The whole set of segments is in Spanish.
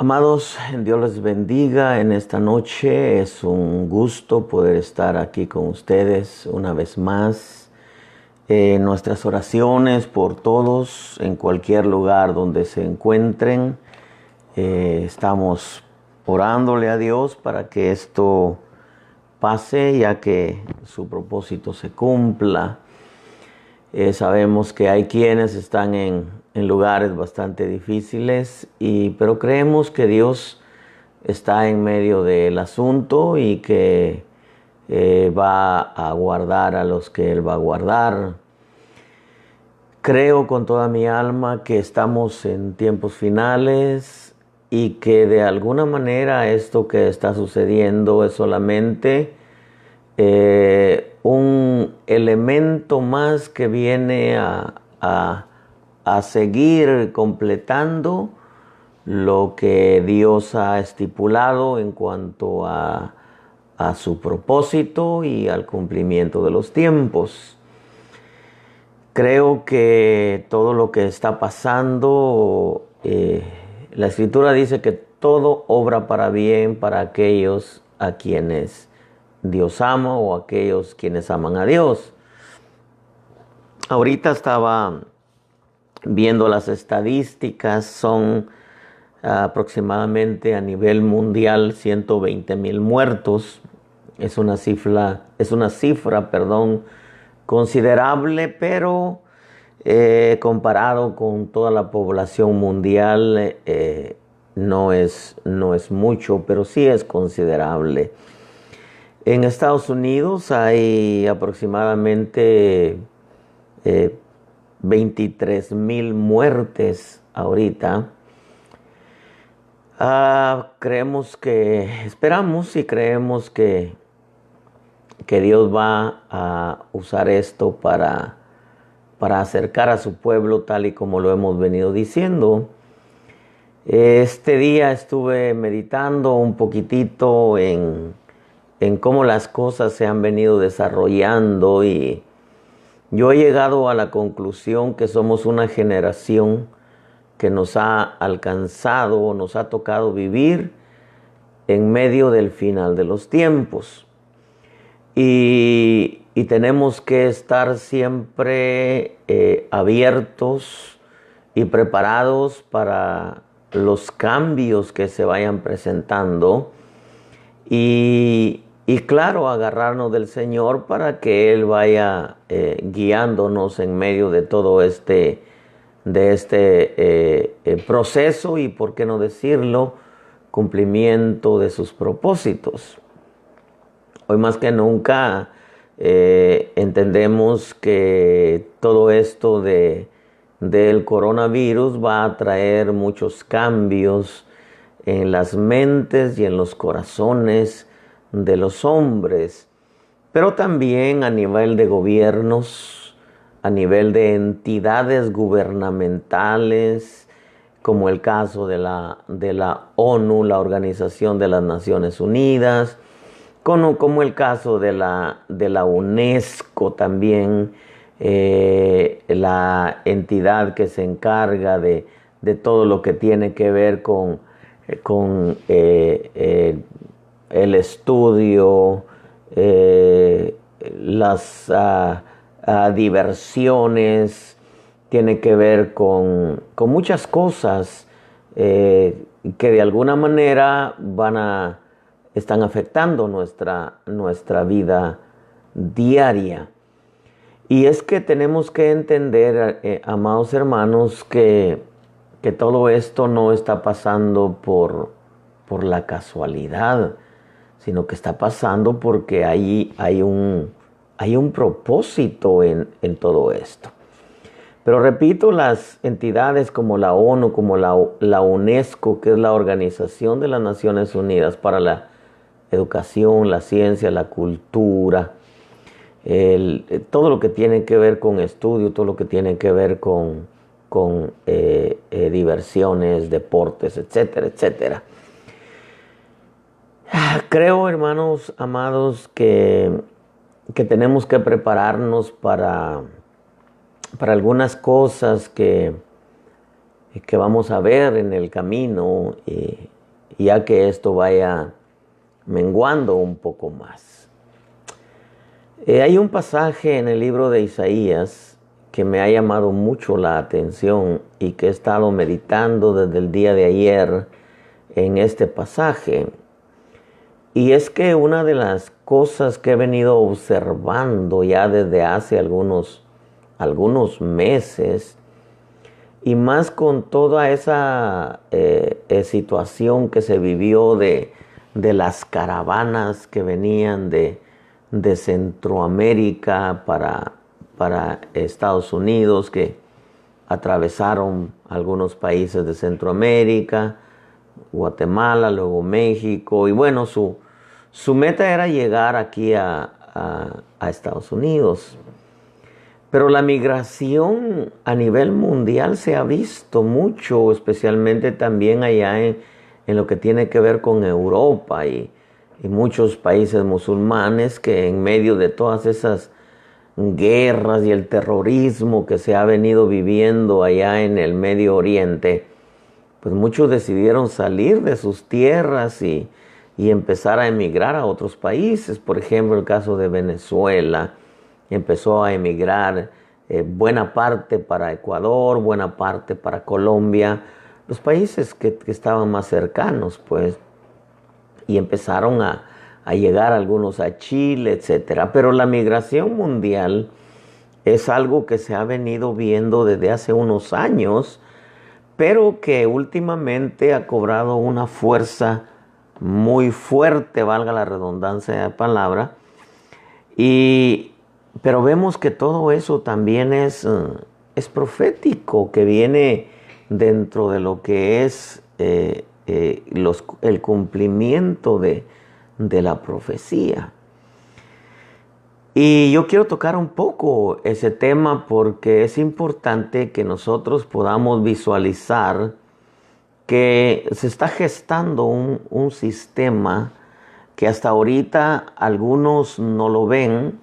Amados, Dios les bendiga en esta noche. Es un gusto poder estar aquí con ustedes una vez más. Nuestras oraciones por todos en cualquier lugar donde se encuentren. Estamos orándole a Dios para que esto pase, ya que su propósito se cumpla. Sabemos que hay quienes están en lugares bastante difíciles, pero creemos que Dios está en medio del asunto y que va a guardar a los que Él va a guardar. Creo con toda mi alma que estamos en tiempos finales y que de alguna manera esto que está sucediendo es solamente un elemento más que viene a seguir completando lo que Dios ha estipulado en cuanto a su propósito y al cumplimiento de los tiempos. Creo que todo lo que está pasando, la Escritura dice que todo obra para bien para aquellos a quienes Dios ama o aquellos quienes aman a Dios. Ahorita estaba viendo las estadísticas, son aproximadamente a nivel mundial 120,000 muertos. Es una cifra, considerable, pero comparado con toda la población mundial no es mucho, pero sí es considerable. En Estados Unidos hay aproximadamente 23,000 muertes ahorita. Esperamos y creemos que Dios va a usar esto para acercar a su pueblo tal y como lo hemos venido diciendo. Este día estuve meditando un poquitito en cómo las cosas se han venido desarrollando y yo he llegado a la conclusión que somos una generación que nos ha alcanzado, nos ha tocado vivir en medio del final de los tiempos. Y tenemos que estar siempre abiertos y preparados para los cambios que se vayan presentando y claro, agarrarnos del Señor para que Él vaya guiándonos en medio de todo este proceso y, por qué no decirlo, cumplimiento de sus propósitos. Hoy más que nunca entendemos que todo esto del coronavirus va a traer muchos cambios en las mentes y en los corazones de los hombres, pero también a nivel de gobiernos, a nivel de entidades gubernamentales, como el caso de la ONU, la Organización de las Naciones Unidas, como el caso de la UNESCO también, la entidad que se encarga de todo lo que tiene que ver con el estudio, las diversiones, tiene que ver con muchas cosas que de alguna manera están afectando nuestra vida diaria. Y es que tenemos que entender, amados hermanos, que todo esto no está pasando por la casualidad, sino que está pasando porque hay un propósito en todo esto. Pero repito, las entidades como la ONU, como la UNESCO, que es la Organización de las Naciones Unidas para la Educación, la Ciencia, la Cultura, todo lo que tiene que ver con estudio, todo lo que tiene que ver con diversiones, deportes, etcétera, etcétera. Creo, hermanos amados, que tenemos que prepararnos para algunas cosas que que vamos a ver en el camino, ya que esto vaya menguando un poco más. Hay un pasaje en el libro de Isaías que me ha llamado mucho la atención y que he estado meditando desde el día de ayer en este pasaje. Y es que una de las cosas que he venido observando ya desde hace algunos meses, y más con toda esa situación que se vivió de las caravanas que venían de Centroamérica para Estados Unidos, que atravesaron algunos países de Centroamérica, Guatemala, luego México, y bueno, su meta era llegar aquí a Estados Unidos. Pero la migración a nivel mundial se ha visto mucho, especialmente también allá en lo que tiene que ver con Europa y muchos países musulmanes, que en medio de todas esas guerras y el terrorismo que se ha venido viviendo allá en el Medio Oriente, pues muchos decidieron salir de sus tierras y empezar a emigrar a otros países. Por ejemplo, el caso de Venezuela, empezó a emigrar buena parte para Ecuador, buena parte para Colombia, los países que estaban más cercanos, pues, y empezaron a llegar algunos a Chile, etcétera. Pero la migración mundial es algo que se ha venido viendo desde hace unos años, pero que últimamente ha cobrado una fuerza muy fuerte, valga la redundancia de la palabra, pero vemos que todo eso también es profético, que viene dentro de lo que es el cumplimiento de la profecía. Y yo quiero tocar un poco ese tema porque es importante que nosotros podamos visualizar que se está gestando un sistema que hasta ahorita algunos no lo ven,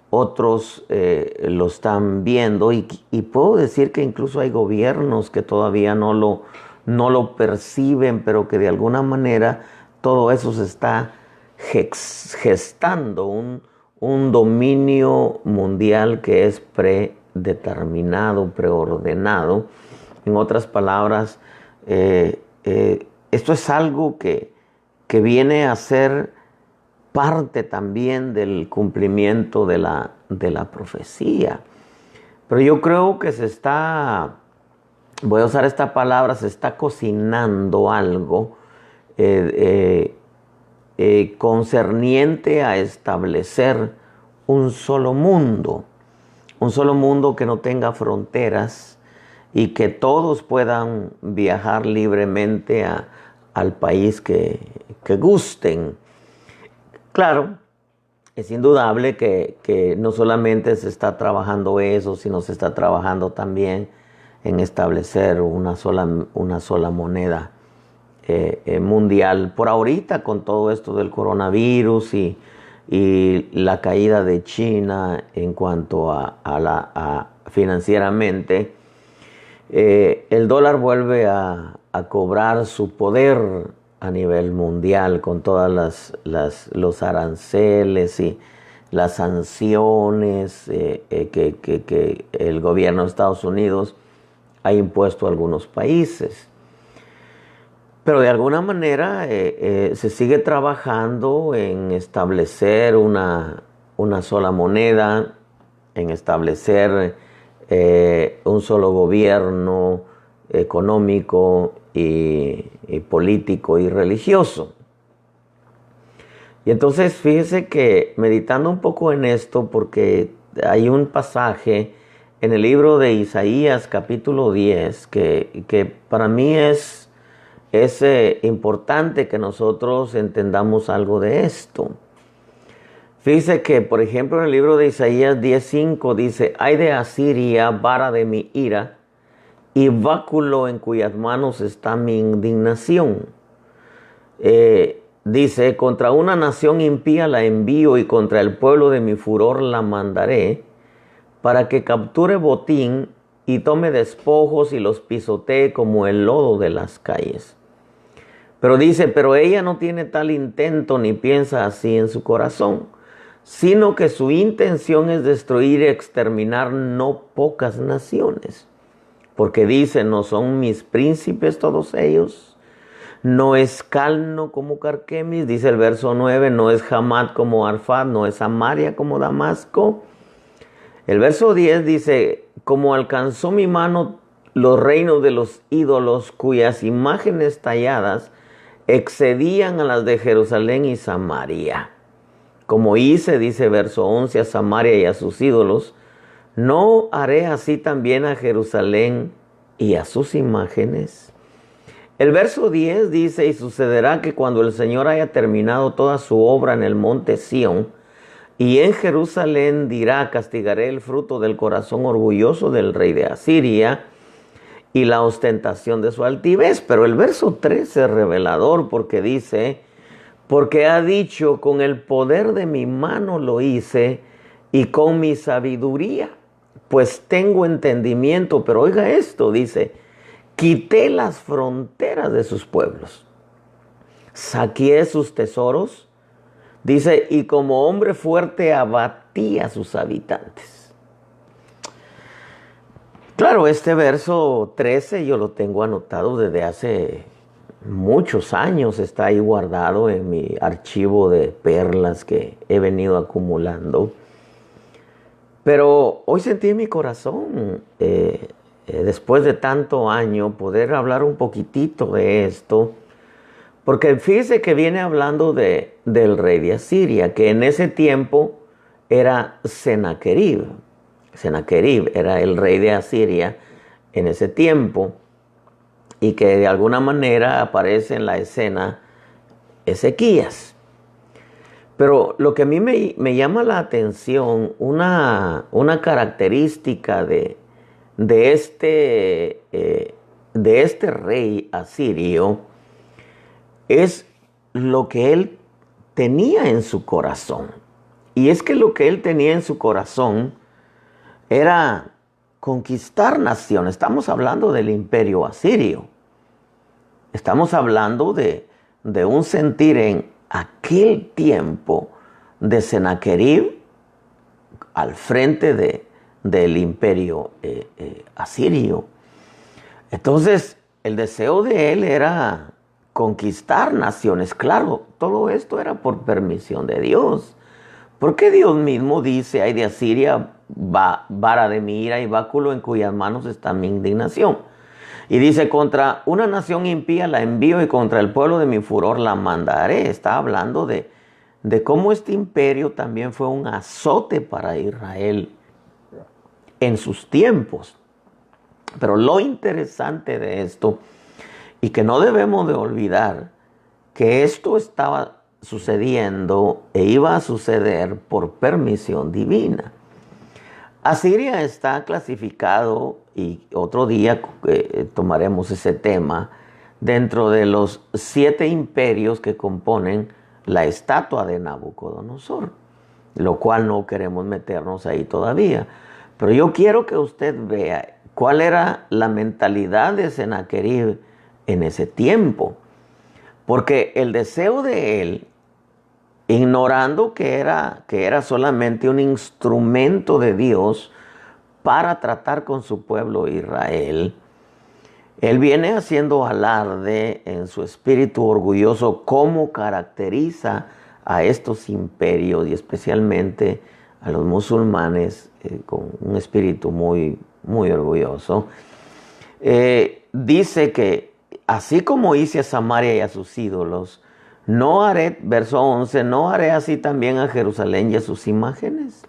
otros lo están viendo, y puedo decir que incluso hay gobiernos que todavía no lo perciben, pero que de alguna manera todo eso se está gestando, un dominio mundial que es predeterminado, preordenado. En otras palabras, esto es algo que viene a ser parte también del cumplimiento de la profecía. Pero yo creo que voy a usar esta palabra, se está cocinando algo concerniente a establecer un solo mundo que no tenga fronteras y que todos puedan viajar libremente al país que gusten. Claro, es indudable que no solamente se está trabajando eso, sino se está trabajando también en establecer una sola moneda mundial. Por ahorita, con todo esto del coronavirus y la caída de China en cuanto a financieramente, el dólar vuelve a cobrar su poder a nivel mundial con todas los aranceles y las sanciones que el gobierno de Estados Unidos ha impuesto a algunos países. Pero de alguna manera se sigue trabajando en establecer una sola moneda, en establecer un solo gobierno económico y político y religioso. Y entonces fíjese que meditando un poco en esto, porque hay un pasaje en el libro de Isaías capítulo 10 que para mí es importante que nosotros entendamos algo de esto. Fíjese que, por ejemplo, en el libro de Isaías 10:5 dice: «Ay de Asiria, vara de mi ira, y báculo en cuyas manos está mi indignación». Dice: «Contra una nación impía la envío, y contra el pueblo de mi furor la mandaré, para que capture botín y tome despojos y los pisotee como el lodo de las calles. Pero dice, pero ella no tiene tal intento ni piensa así en su corazón, sino que su intención es destruir y exterminar no pocas naciones. Porque dice, ¿no son mis príncipes todos ellos? No es Calno como Carquemis, dice el verso 9, no es Hamat como Arfad, no es Samaria como Damasco. El verso 10 dice, como alcanzó mi mano los reinos de los ídolos cuyas imágenes talladas excedían a las de Jerusalén y Samaria. Como hice, dice verso 11, a Samaria y a sus ídolos, ¿no haré así también a Jerusalén y a sus imágenes? El verso 10 dice, y sucederá que cuando el Señor haya terminado toda su obra en el monte Sión, y en Jerusalén dirá, castigaré el fruto del corazón orgulloso del rey de Asiria, y la ostentación de su altivez. Pero el verso 13 es revelador porque dice, porque ha dicho, con el poder de mi mano lo hice y con mi sabiduría, pues tengo entendimiento. Pero oiga esto, dice, quité las fronteras de sus pueblos, saqué sus tesoros, dice, y como hombre fuerte abatí a sus habitantes. Claro, este verso 13 yo lo tengo anotado desde hace muchos años. Está ahí guardado en mi archivo de perlas que he venido acumulando. Pero hoy sentí en mi corazón, después de tanto año, poder hablar un poquitito de esto. Porque fíjese que viene hablando del rey de Asiria, que en ese tiempo era Sennacherib. Sennacherib era el rey de Asiria en ese tiempo, y que de alguna manera aparece en la escena Ezequías. Pero lo que a mí me llama la atención, una característica de este rey asirio, es lo que él tenía en su corazón. Y es que lo que él tenía en su corazón era conquistar naciones. Estamos hablando del imperio asirio. Estamos hablando de un sentir en aquel tiempo de Sennacherib al frente del imperio asirio. Entonces, el deseo de él era conquistar naciones. Claro, todo esto era por permisión de Dios. Porque Dios mismo dice, ay de Asiria, vara de mi ira y báculo en cuyas manos está mi indignación. Y dice, contra una nación impía la envío y contra el pueblo de mi furor la mandaré. Está hablando de cómo este imperio también fue un azote para Israel en sus tiempos. Pero lo interesante de esto, y que no debemos de olvidar, que esto estaba sucediendo e iba a suceder por permisión divina. Asiria está clasificado, y otro día tomaremos ese tema, dentro de los 7 imperios que componen la estatua de Nabucodonosor, lo cual no queremos meternos ahí todavía. Pero yo quiero que usted vea cuál era la mentalidad de Sennacherib en ese tiempo. Porque el deseo de él, ignorando que era solamente un instrumento de Dios para tratar con su pueblo Israel, él viene haciendo alarde en su espíritu orgulloso cómo caracteriza a estos imperios y especialmente a los musulmanes con un espíritu muy, muy orgulloso. Dice que así como hice a Samaria y a sus ídolos, no haré, verso 11, no haré así también a Jerusalén y a sus imágenes.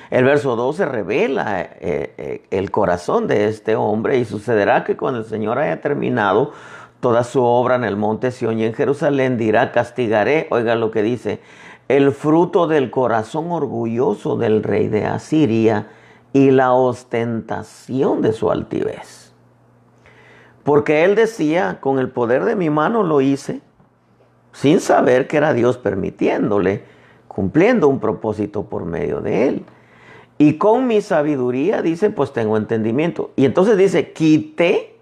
El verso 12 revela el corazón de este hombre, y sucederá que cuando el Señor haya terminado toda su obra en el monte Sión y en Jerusalén, dirá, castigaré, oiga lo que dice, el fruto del corazón orgulloso del rey de Asiria y la ostentación de su altivez. Porque él decía, con el poder de mi mano lo hice, sin saber que era Dios permitiéndole, cumpliendo un propósito por medio de él. Y con mi sabiduría, dice, pues tengo entendimiento. Y entonces dice, quité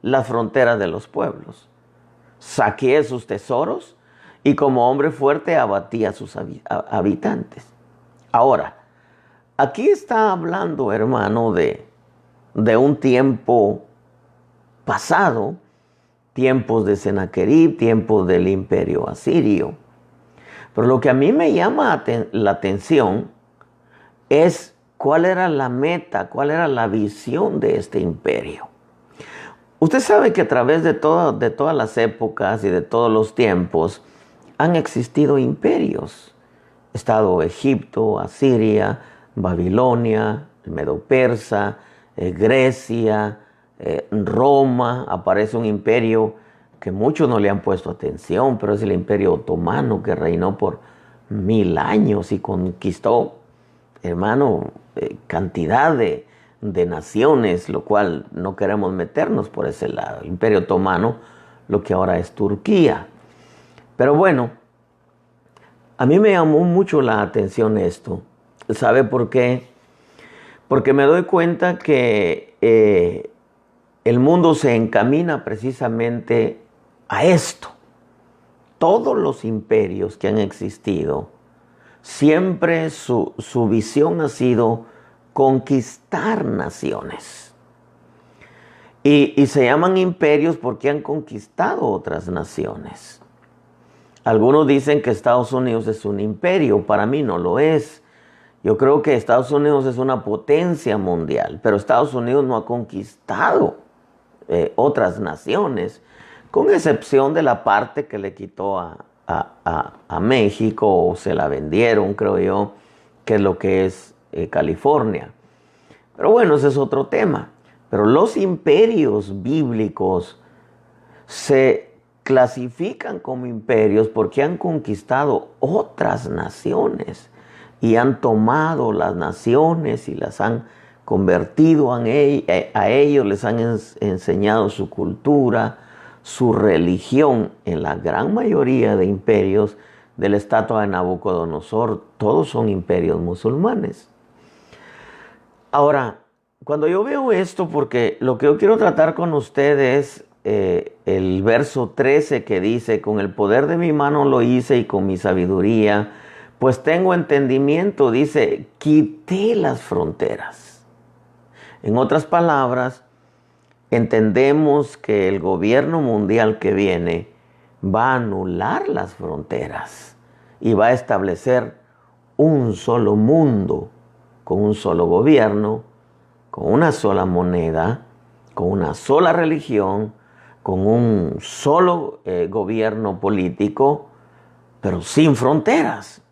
las fronteras de los pueblos, saqué sus tesoros y como hombre fuerte abatí a sus habitantes. Ahora, aquí está hablando, hermano, de un tiempo pasado, tiempos de Sennacherib, tiempos del imperio asirio. Pero lo que a mí me llama la atención es cuál era la meta, cuál era la visión de este imperio. Usted sabe que a través de todas las épocas y de todos los tiempos han existido imperios. Ha estado Egipto, Asiria, Babilonia, el Medo-Persa, Grecia, Roma. Aparece un imperio que muchos no le han puesto atención, pero es el imperio otomano que reinó por 1000 años y conquistó, hermano, cantidad de naciones, lo cual no queremos meternos por ese lado. El imperio otomano, lo que ahora es Turquía. Pero bueno, a mí me llamó mucho la atención esto. ¿Sabe por qué? Porque me doy cuenta que el mundo se encamina precisamente a esto. Todos los imperios que han existido, siempre su visión ha sido conquistar naciones. Y se llaman imperios porque han conquistado otras naciones. Algunos dicen que Estados Unidos es un imperio, para mí no lo es. Yo creo que Estados Unidos es una potencia mundial, pero Estados Unidos no ha conquistado otras naciones, con excepción de la parte que le quitó a México, o se la vendieron, creo yo, que es lo que es California. Pero bueno, ese es otro tema. Pero los imperios bíblicos se clasifican como imperios porque han conquistado otras naciones y han tomado las naciones y las han convertido a ellos, les han enseñado su cultura, su religión. En la gran mayoría de imperios de la estatua de Nabucodonosor, todos son imperios musulmanes. Ahora, cuando yo veo esto, porque lo que yo quiero tratar con ustedes el verso 13 que dice, con el poder de mi mano lo hice y con mi sabiduría, pues tengo entendimiento, dice, quité las fronteras. En otras palabras, entendemos que el gobierno mundial que viene va a anular las fronteras y va a establecer un solo mundo, con un solo gobierno, con una sola moneda, con una sola religión, con un solo gobierno político, pero sin fronteras.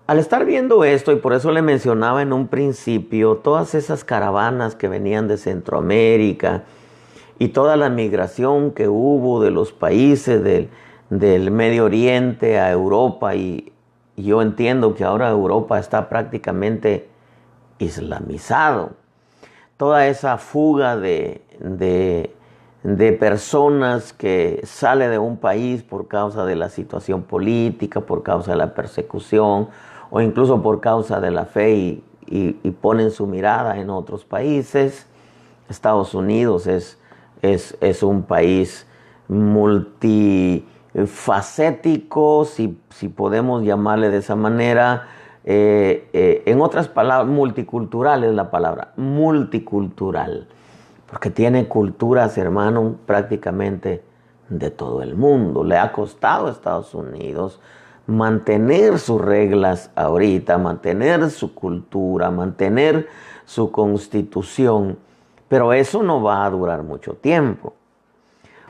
Al estar viendo esto, y por eso le mencionaba en un principio, todas esas caravanas que venían de Centroamérica y toda la migración que hubo de los países del Medio Oriente a Europa, y yo entiendo que ahora Europa está prácticamente islamizado. Toda esa fuga de personas que sale de un país por causa de la situación política, por causa de la persecución o incluso por causa de la fe y ponen su mirada en otros países. Estados Unidos es un país multifacético, si podemos llamarle de esa manera. En otras palabras, multicultural es la palabra, multicultural, porque tiene culturas, hermano, prácticamente de todo el mundo. Le ha costado a Estados Unidos mantener sus reglas ahorita, mantener su cultura, mantener su constitución, pero eso no va a durar mucho tiempo.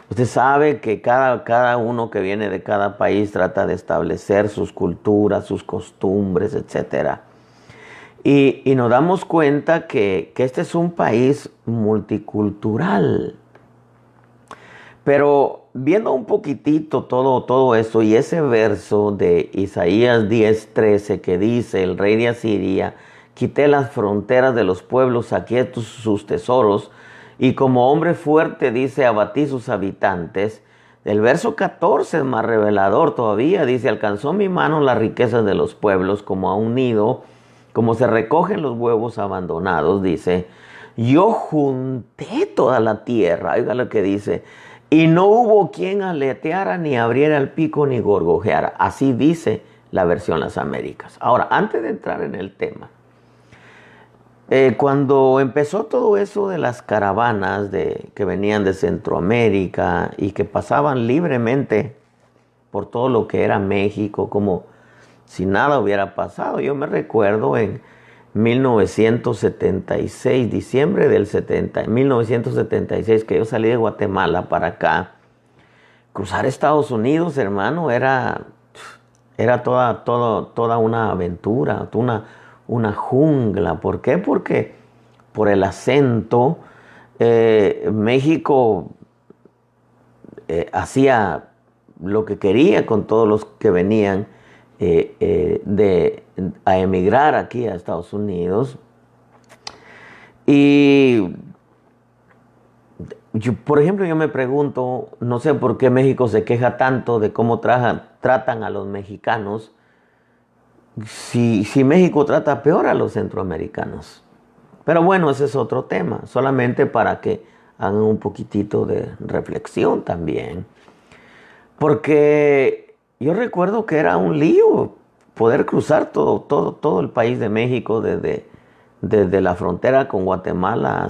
Usted sabe que cada uno que viene de cada país trata de establecer sus culturas, sus costumbres, etc. Y nos damos cuenta que este es un país multicultural. Pero viendo un poquitito todo esto y ese verso de Isaías 10:13 que dice, el rey de Asiria, quité las fronteras de los pueblos, saqué sus tesoros, y como hombre fuerte, dice, abatí sus habitantes. El verso 14 es más revelador todavía, dice, alcanzó mi mano las riquezas de los pueblos, como a un nido, como se recogen los huevos abandonados, dice, yo junté toda la tierra, oiga lo que dice, y no hubo quien aleteara, ni abriera el pico, ni gorgojeara. Así dice la versión Las Américas. Ahora, antes de entrar en el tema, cuando empezó todo eso de las caravanas que venían de Centroamérica y que pasaban libremente por todo lo que era México, como si nada hubiera pasado. Yo me recuerdo en 1976, diciembre del 1976, que yo salí de Guatemala para acá. Cruzar Estados Unidos, hermano, era toda una aventura, una jungla. ¿Por qué? Porque por el acento, México hacía lo que quería con todos los que venían a emigrar aquí a Estados Unidos. Y por ejemplo, yo me pregunto, no sé por qué México se queja tanto de cómo tratan a los mexicanos, si México trata peor a los centroamericanos. Pero bueno, ese es otro tema, solamente para que hagan un poquitito de reflexión también. Porque yo recuerdo que era un lío poder cruzar todo el país de México, desde la frontera con Guatemala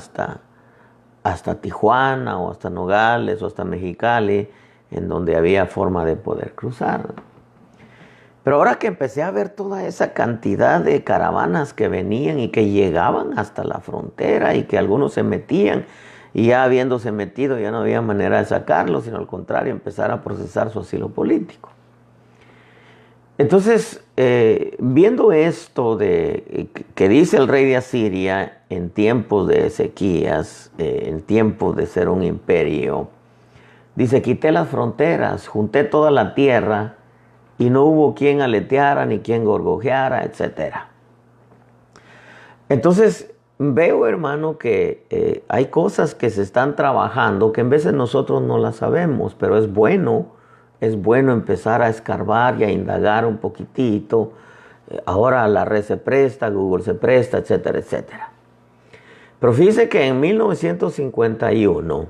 hasta Tijuana, o hasta Nogales, o hasta Mexicali, en donde había forma de poder cruzar. Pero ahora que empecé a ver toda esa cantidad de caravanas que venían y que llegaban hasta la frontera, y que algunos se metían, y ya habiéndose metido ya no había manera de sacarlos, sino al contrario, empezar a procesar su asilo político. Entonces, viendo esto que dice el rey de Asiria en tiempos de Ezequías, en tiempos de ser un imperio, dice, quité las fronteras, junté toda la tierra, y no hubo quien aleteara, ni quien gorgojeara, etc. Entonces, veo, hermano, que hay cosas que se están trabajando que en veces nosotros no las sabemos, pero es bueno empezar a escarbar y a indagar un poquitito. Ahora la red se presta, Google se presta, etcétera, etcétera. Pero fíjese que en 1951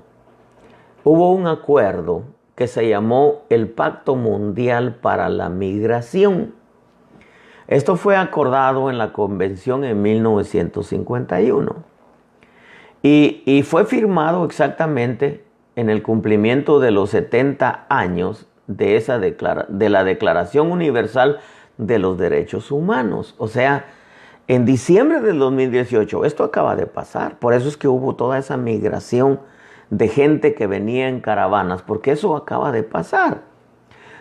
hubo un acuerdo que se llamó el Pacto Mundial para la Migración. Esto fue acordado en la convención en 1951 y fue firmado exactamente en el cumplimiento de los 70 años de la Declaración Universal de los Derechos Humanos. O sea, en diciembre del 2018, esto acaba de pasar. Por eso es que hubo toda esa migración de gente que venía en caravanas, porque eso acaba de pasar.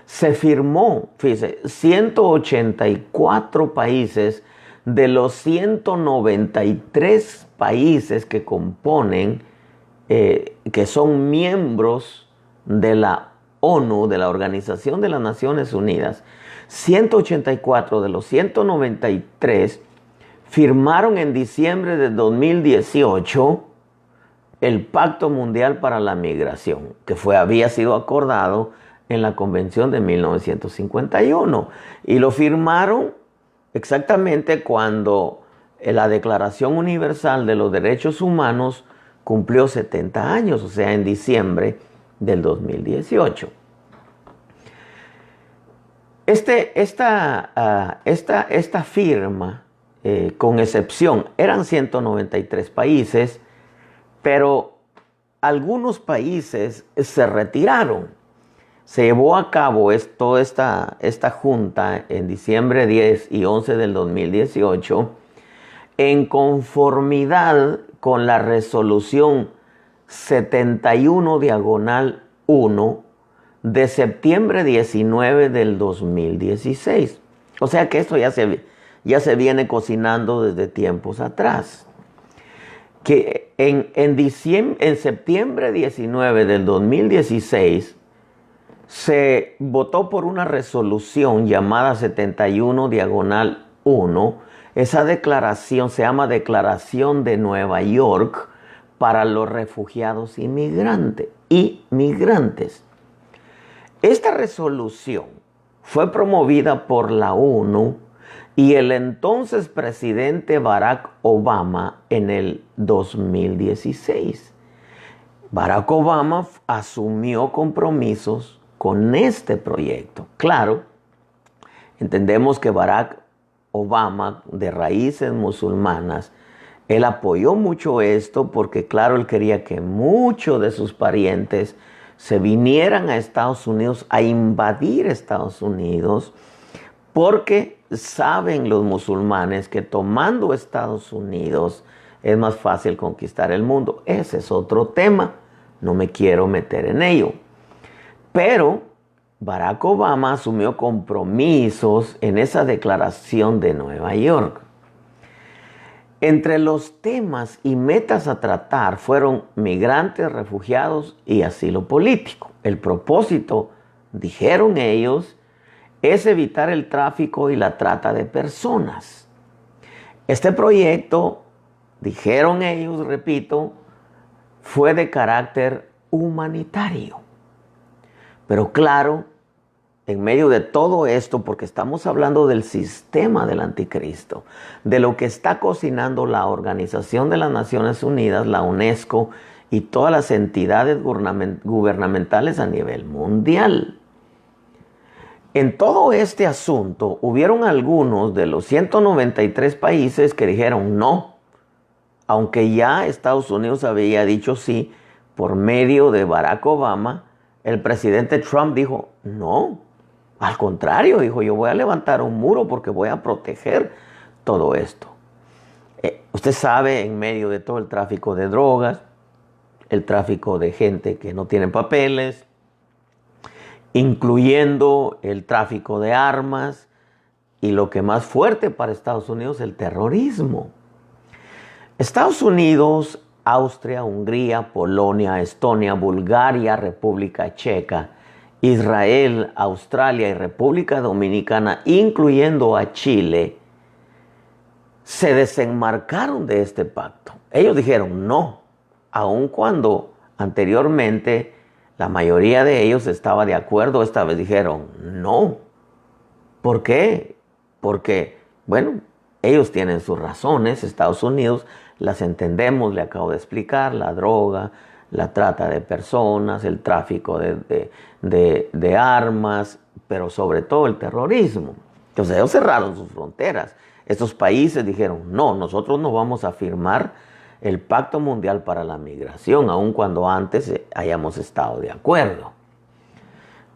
Se firmó, fíjese, 184 países de los 193 países que componen, que son miembros de la ONU, de la Organización de las Naciones Unidas. 184 de los 193 firmaron en diciembre de 2018 el Pacto Mundial para la Migración, que había sido acordado en la Convención de 1951. Y lo firmaron exactamente cuando la Declaración Universal de los Derechos Humanos cumplió 70 años, o sea, en diciembre del 2018. Esta firma, con excepción, eran 193 países, pero algunos países se retiraron. Se llevó a cabo toda esta junta en diciembre 10 y 11 del 2018 en conformidad con la resolución 71/1 de septiembre 19 del 2016. O sea que esto ya se viene cocinando desde tiempos atrás. Que en septiembre 19 del 2016 se votó por una resolución llamada 71/1. Esa declaración se llama Declaración de Nueva York para los refugiados y migrantes. Esta resolución fue promovida por la ONU y el entonces presidente Barack Obama en el 2016. Barack Obama asumió compromisos con este proyecto. Claro, entendemos que Barack Obama, de raíces musulmanas, él apoyó mucho esto porque, claro, él quería que muchos de sus parientes se vinieran a Estados Unidos a invadir Estados Unidos, porque saben los musulmanes que tomando Estados Unidos es más fácil conquistar el mundo. Ese es otro tema, no me quiero meter en ello. Pero Barack Obama asumió compromisos en esa declaración de Nueva York. Entre los temas y metas a tratar fueron migrantes, refugiados y asilo político. El propósito, dijeron ellos, es evitar el tráfico y la trata de personas. Este proyecto, dijeron ellos, repito, fue de carácter humanitario. Pero claro, en medio de todo esto, porque estamos hablando del sistema del anticristo, de lo que está cocinando la Organización de las Naciones Unidas, la UNESCO y todas las entidades gubernamentales a nivel mundial. En todo este asunto, hubieron algunos de los 193 países que dijeron no, aunque ya Estados Unidos había dicho sí por medio de Barack Obama. El presidente Trump dijo no. Al contrario, dijo, yo voy a levantar un muro porque voy a proteger todo esto. Usted sabe, en medio de todo el tráfico de drogas, el tráfico de gente que no tiene papeles, incluyendo el tráfico de armas y lo que más fuerte para Estados Unidos, el terrorismo. Estados Unidos, Austria, Hungría, Polonia, Estonia, Bulgaria, República Checa, Israel, Australia y República Dominicana, incluyendo a Chile, se desenmarcaron de este pacto. Ellos dijeron no, aun cuando anteriormente la mayoría de ellos estaba de acuerdo, esta vez dijeron no. ¿Por qué? Porque, bueno, ellos tienen sus razones, Estados Unidos, las entendemos, le acabo de explicar, la droga, la trata de personas, el tráfico de armas, pero sobre todo el terrorismo. Entonces ellos cerraron sus fronteras. Estos países dijeron, no, nosotros no vamos a firmar el Pacto Mundial para la Migración, aun cuando antes hayamos estado de acuerdo.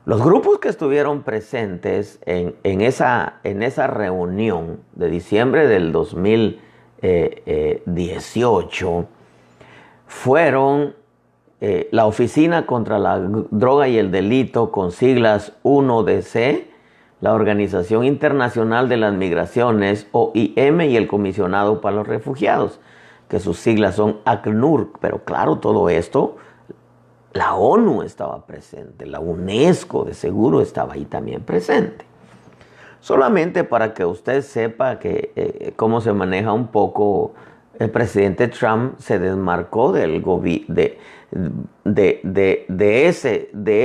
Los grupos que estuvieron presentes en esa reunión de diciembre del 2018 fueron la Oficina contra la Droga y el Delito, con siglas 1DC, la Organización Internacional de las Migraciones, OIM, y el Comisionado para los Refugiados, que sus siglas son ACNUR. Pero claro, todo esto, la ONU estaba presente, la UNESCO de seguro estaba ahí también presente. Solamente para que usted sepa cómo se maneja un poco, el presidente Trump se desmarcó de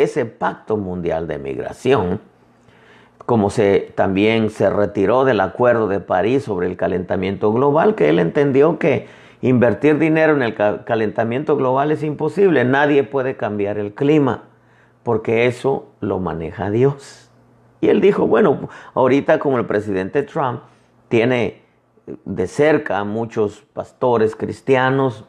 ese pacto mundial de migración, como también se retiró del Acuerdo de París sobre el calentamiento global, que él entendió que invertir dinero en el calentamiento global es imposible. Nadie puede cambiar el clima, porque eso lo maneja Dios. Y él dijo, bueno, ahorita como el presidente Trump tiene de cerca a muchos pastores cristianos,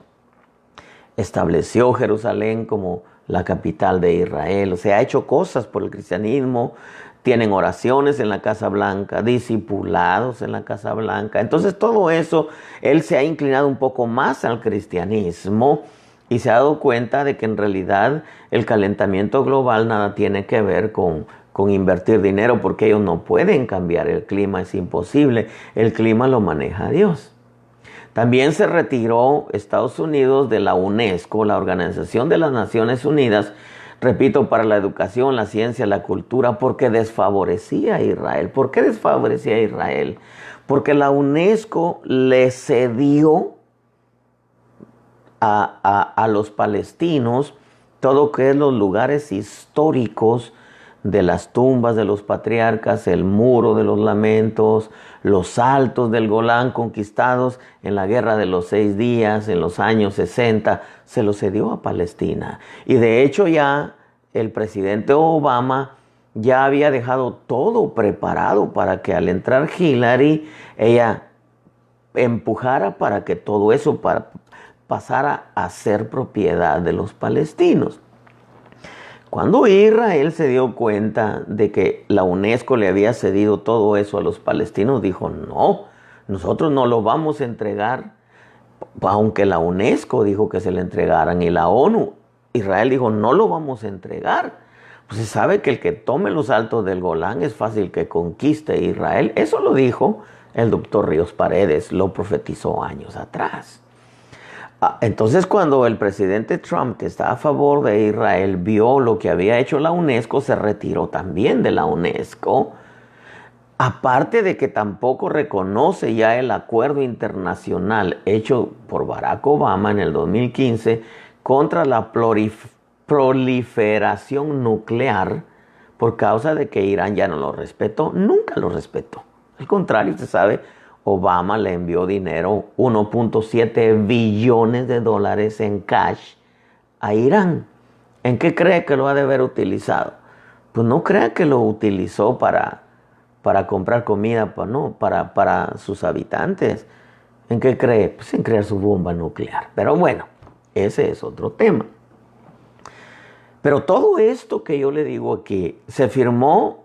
estableció Jerusalén como la capital de Israel, o sea, ha hecho cosas por el cristianismo, tienen oraciones en la Casa Blanca, discipulados en la Casa Blanca. Entonces todo eso, él se ha inclinado un poco más al cristianismo y se ha dado cuenta de que en realidad el calentamiento global nada tiene que ver con invertir dinero, porque ellos no pueden cambiar el clima, es imposible, el clima lo maneja Dios. También se retiró Estados Unidos de la UNESCO, la Organización de las Naciones Unidas, repito, para la educación, la ciencia, la cultura, porque desfavorecía a Israel. ¿Por qué desfavorecía a Israel? Porque la UNESCO le cedió a los palestinos todo lo que es los lugares históricos de las tumbas de los patriarcas, el muro de los lamentos, los altos del Golán conquistados en la guerra de los 6 días, en los años 60, se los cedió a Palestina. Y de hecho ya el presidente Obama ya había dejado todo preparado para que al entrar Hillary, ella empujara para que todo eso pasara a ser propiedad de los palestinos. Cuando Israel se dio cuenta de que la UNESCO le había cedido todo eso a los palestinos, dijo, no, nosotros no lo vamos a entregar, aunque la UNESCO dijo que se le entregaran y la ONU, Israel dijo, no lo vamos a entregar. Pues se sabe que el que tome los altos del Golán es fácil que conquiste Israel. Eso lo dijo el doctor Ríos Paredes, lo profetizó años atrás. Entonces cuando el presidente Trump, que está a favor de Israel, vio lo que había hecho la UNESCO, se retiró también de la UNESCO. Aparte de que tampoco reconoce ya el acuerdo internacional hecho por Barack Obama en el 2015 contra la proliferación nuclear por causa de que Irán ya no lo respetó, nunca lo respetó. Al contrario, usted sabe, Obama le envió dinero, 1.7 billones de dólares en cash a Irán. ¿En qué cree que lo ha de haber utilizado? Pues no crea que lo utilizó para comprar comida para sus habitantes. ¿En qué cree? Pues en crear su bomba nuclear. Pero bueno, ese es otro tema. Pero todo esto que yo le digo aquí, se firmó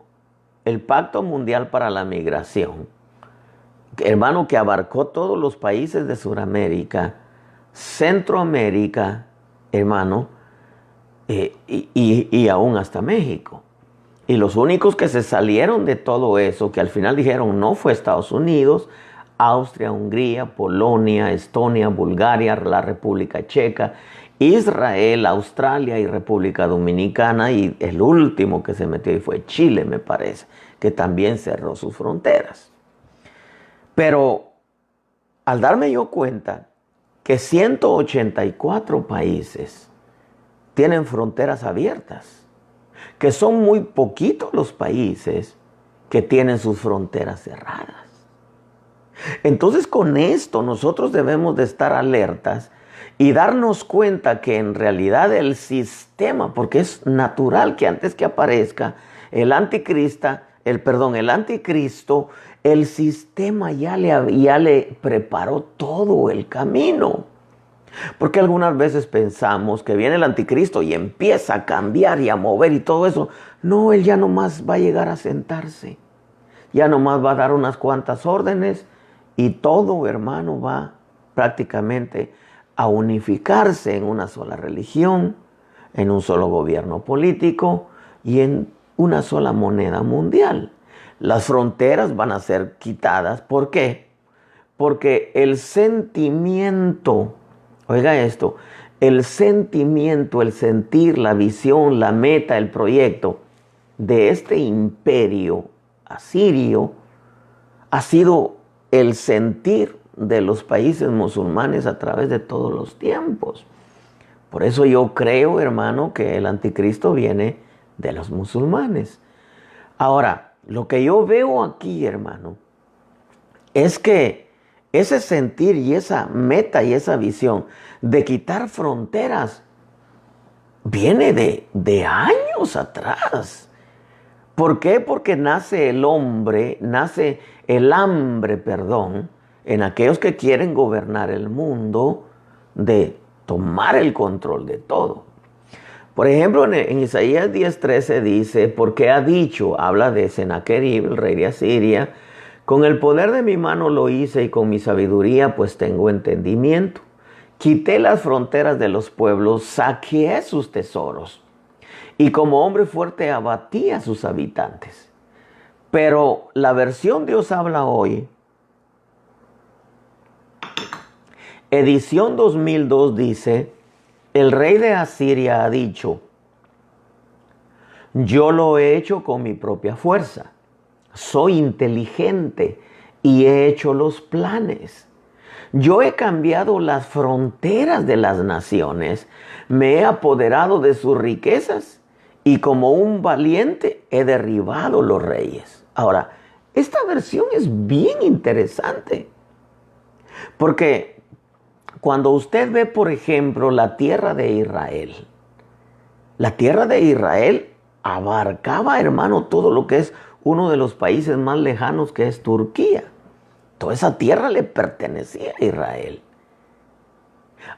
el Pacto Mundial para la Migración, hermano, que abarcó todos los países de Sudamérica, Centroamérica, hermano, y aún hasta México. Y los únicos que se salieron de todo eso, que al final dijeron no, fue Estados Unidos, Austria, Hungría, Polonia, Estonia, Bulgaria, la República Checa, Israel, Australia y República Dominicana. Y el último que se metió ahí fue Chile, me parece, que también cerró sus fronteras. Pero al darme yo cuenta que 184 países tienen fronteras abiertas, que son muy poquitos los países que tienen sus fronteras cerradas. Entonces con esto nosotros debemos de estar alertas y darnos cuenta que en realidad el sistema, porque es natural que antes que aparezca el anticristo, el sistema ya le preparó todo el camino. Porque algunas veces pensamos que viene el anticristo y empieza a cambiar y a mover y todo eso. No, él ya nomás va a llegar a sentarse. Ya nomás va a dar unas cuantas órdenes y todo, hermano, va prácticamente a unificarse en una sola religión, en un solo gobierno político y en una sola moneda mundial. Las fronteras van a ser quitadas. ¿Por qué? Porque el sentimiento, oiga esto, el sentimiento, el sentir, la visión, la meta, el proyecto de este imperio asirio ha sido el sentir de los países musulmanes a través de todos los tiempos. Por eso yo creo, hermano, que el anticristo viene de los musulmanes. Ahora, lo que yo veo aquí, hermano, es que ese sentir y esa meta y esa visión de quitar fronteras viene de años atrás. ¿Por qué? Porque nace el hambre, en aquellos que quieren gobernar el mundo, de tomar el control de todo. Por ejemplo, en Isaías 10:13 dice, porque ha dicho, habla de Sennacherib, el rey de Asiria, con el poder de mi mano lo hice y con mi sabiduría pues tengo entendimiento. Quité las fronteras de los pueblos, saqueé sus tesoros y como hombre fuerte abatí a sus habitantes. Pero la versión Dios habla hoy, edición 2002 dice, el rey de Asiria ha dicho, yo lo he hecho con mi propia fuerza. Soy inteligente y he hecho los planes. Yo he cambiado las fronteras de las naciones, me he apoderado de sus riquezas y como un valiente he derribado los reyes. Ahora, esta versión es bien interesante, porque cuando usted ve, por ejemplo, la tierra de Israel abarcaba, hermano, todo lo que es uno de los países más lejanos, que es Turquía. Toda esa tierra le pertenecía a Israel.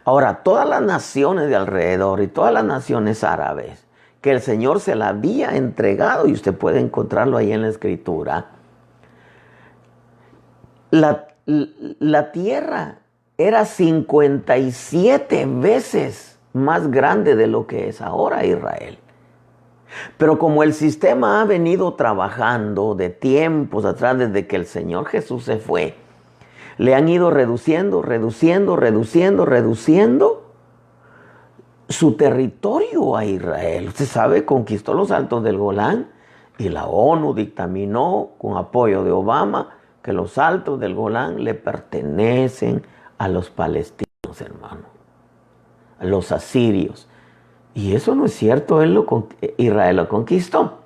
Ahora, todas las naciones de alrededor y todas las naciones árabes, que el Señor se la había entregado, y usted puede encontrarlo ahí en la Escritura, la tierra era 57 veces más grande de lo que es ahora Israel. Pero como el sistema ha venido trabajando de tiempos atrás, desde que el Señor Jesús se fue, le han ido reduciendo su territorio a Israel. Usted sabe, conquistó los Altos del Golán, y la ONU dictaminó, con apoyo de Obama, que los Altos del Golán le pertenecen a los palestinos, hermano, a los asirios. Y eso no es cierto, Israel lo conquistó.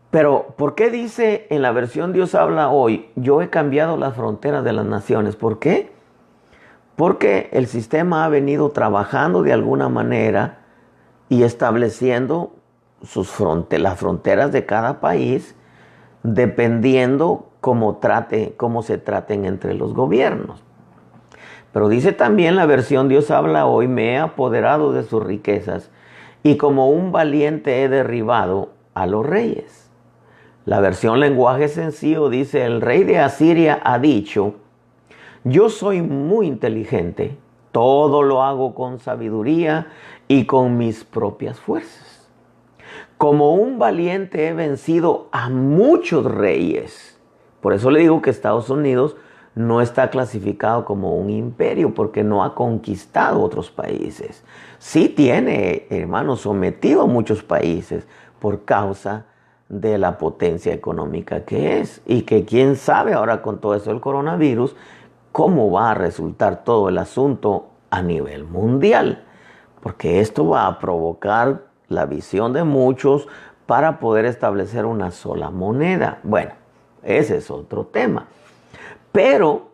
Pero, ¿por qué dice en la versión Dios habla hoy, yo he cambiado las fronteras de las naciones? ¿Por qué? Porque el sistema ha venido trabajando de alguna manera y estableciendo las fronteras de cada país, dependiendo cómo se traten entre los gobiernos. Pero dice también la versión Dios habla hoy, me he apoderado de sus riquezas y como un valiente he derribado a los reyes. La versión lenguaje sencillo dice, el rey de Asiria ha dicho, yo soy muy inteligente, todo lo hago con sabiduría y con mis propias fuerzas. Como un valiente he vencido a muchos reyes. Por eso le digo que Estados Unidos no está clasificado como un imperio, porque no ha conquistado otros países. Sí tiene, hermanos, sometido a muchos países por causa de la potencia económica que es. Y que quién sabe ahora con todo eso del coronavirus, cómo va a resultar todo el asunto a nivel mundial. Porque esto va a provocar la visión de muchos para poder establecer una sola moneda. Bueno, ese es otro tema. Pero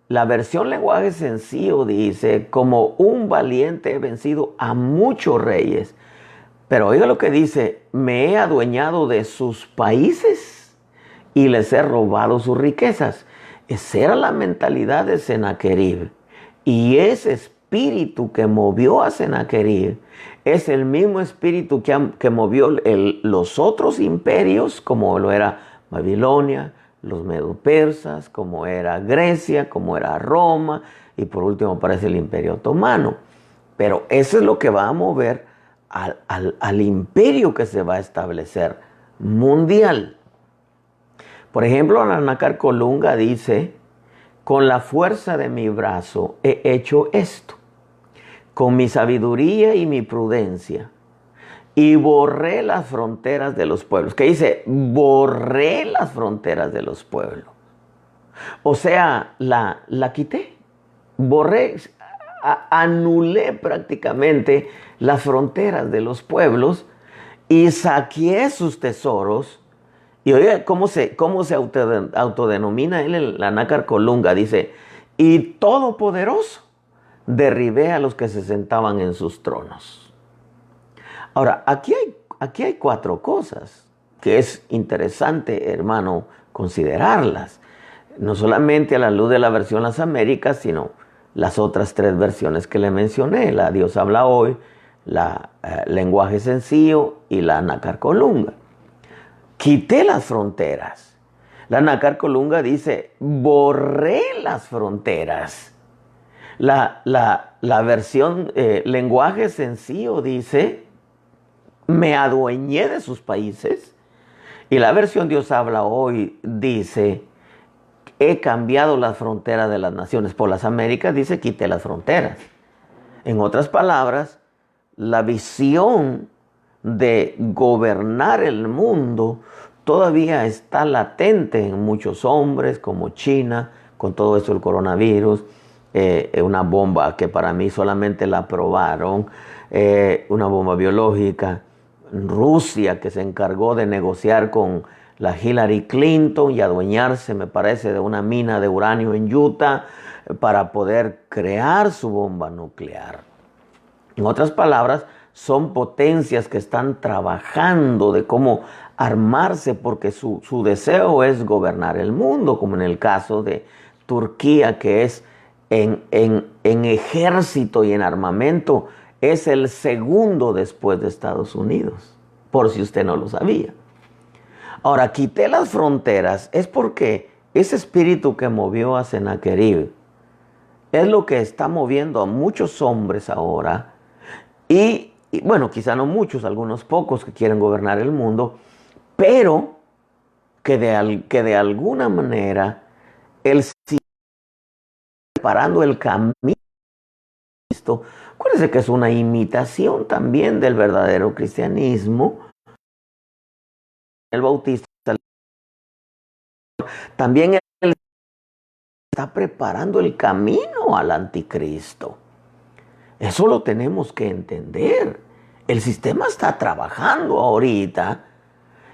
la versión lenguaje sencillo dice, como un valiente he vencido a muchos reyes. Pero oiga lo que dice, me he adueñado de sus países y les he robado sus riquezas. Esa era la mentalidad de Sennacherib. Y ese espíritu que movió a Sennacherib es el mismo espíritu que movió los otros imperios, como lo era Babilonia, los medo-persas, como era Grecia, como era Roma, y por último aparece el Imperio Otomano. Pero eso es lo que va a mover al imperio que se va a establecer mundial. Por ejemplo, Nácar Colunga dice, con la fuerza de mi brazo he hecho esto, con mi sabiduría y mi prudencia, y borré las fronteras de los pueblos. ¿Qué dice? Borré las fronteras de los pueblos. O sea, la quité. Borré, anulé prácticamente las fronteras de los pueblos y saqué sus tesoros. Y oiga, ¿cómo se autodenomina él, la Nácar Colunga? Dice, y todopoderoso derribé a los que se sentaban en sus tronos. Ahora, aquí hay 4 cosas que es interesante, hermano, considerarlas. No solamente a la luz de la versión Las Américas, sino las otras 3 versiones que le mencioné. La Dios habla hoy, la lenguaje sencillo y la Nácar Colunga. Quité las fronteras. La Nácar Colunga dice, borré las fronteras. La versión lenguaje sencillo dice, me adueñé de sus países. Y la versión Dios habla hoy dice, he cambiado las fronteras de las naciones. Por las Américas dice, quité las fronteras. En otras palabras, la visión de gobernar el mundo todavía está latente en muchos hombres, como China, con todo esto del coronavirus, una bomba que para mí solamente la probaron, una bomba biológica. Rusia, que se encargó de negociar con la Hillary Clinton y adueñarse, me parece, de una mina de uranio en Utah para poder crear su bomba nuclear. En otras palabras, son potencias que están trabajando de cómo armarse porque su deseo es gobernar el mundo, como en el caso de Turquía, que es en ejército y en armamento, es el segundo después de Estados Unidos, por si usted no lo sabía. Ahora, quité las fronteras, es porque ese espíritu que movió a Sennacherib es lo que está moviendo a muchos hombres ahora, y bueno, quizá no muchos, algunos pocos que quieren gobernar el mundo, pero que de alguna manera Él sigue preparando el camino. Acuérdense que es una imitación también del verdadero cristianismo. El Bautista también Él está preparando el camino al anticristo. Eso lo tenemos que entender. El sistema está trabajando ahorita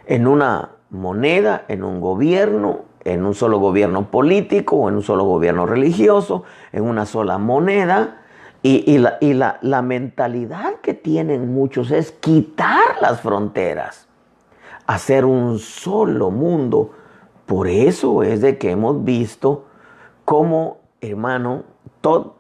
en una moneda, en un gobierno, en un solo gobierno político o en un solo gobierno religioso, en una sola moneda. Y la mentalidad que tienen muchos es quitar las fronteras, hacer un solo mundo. Por eso es de que hemos visto cómo, hermano,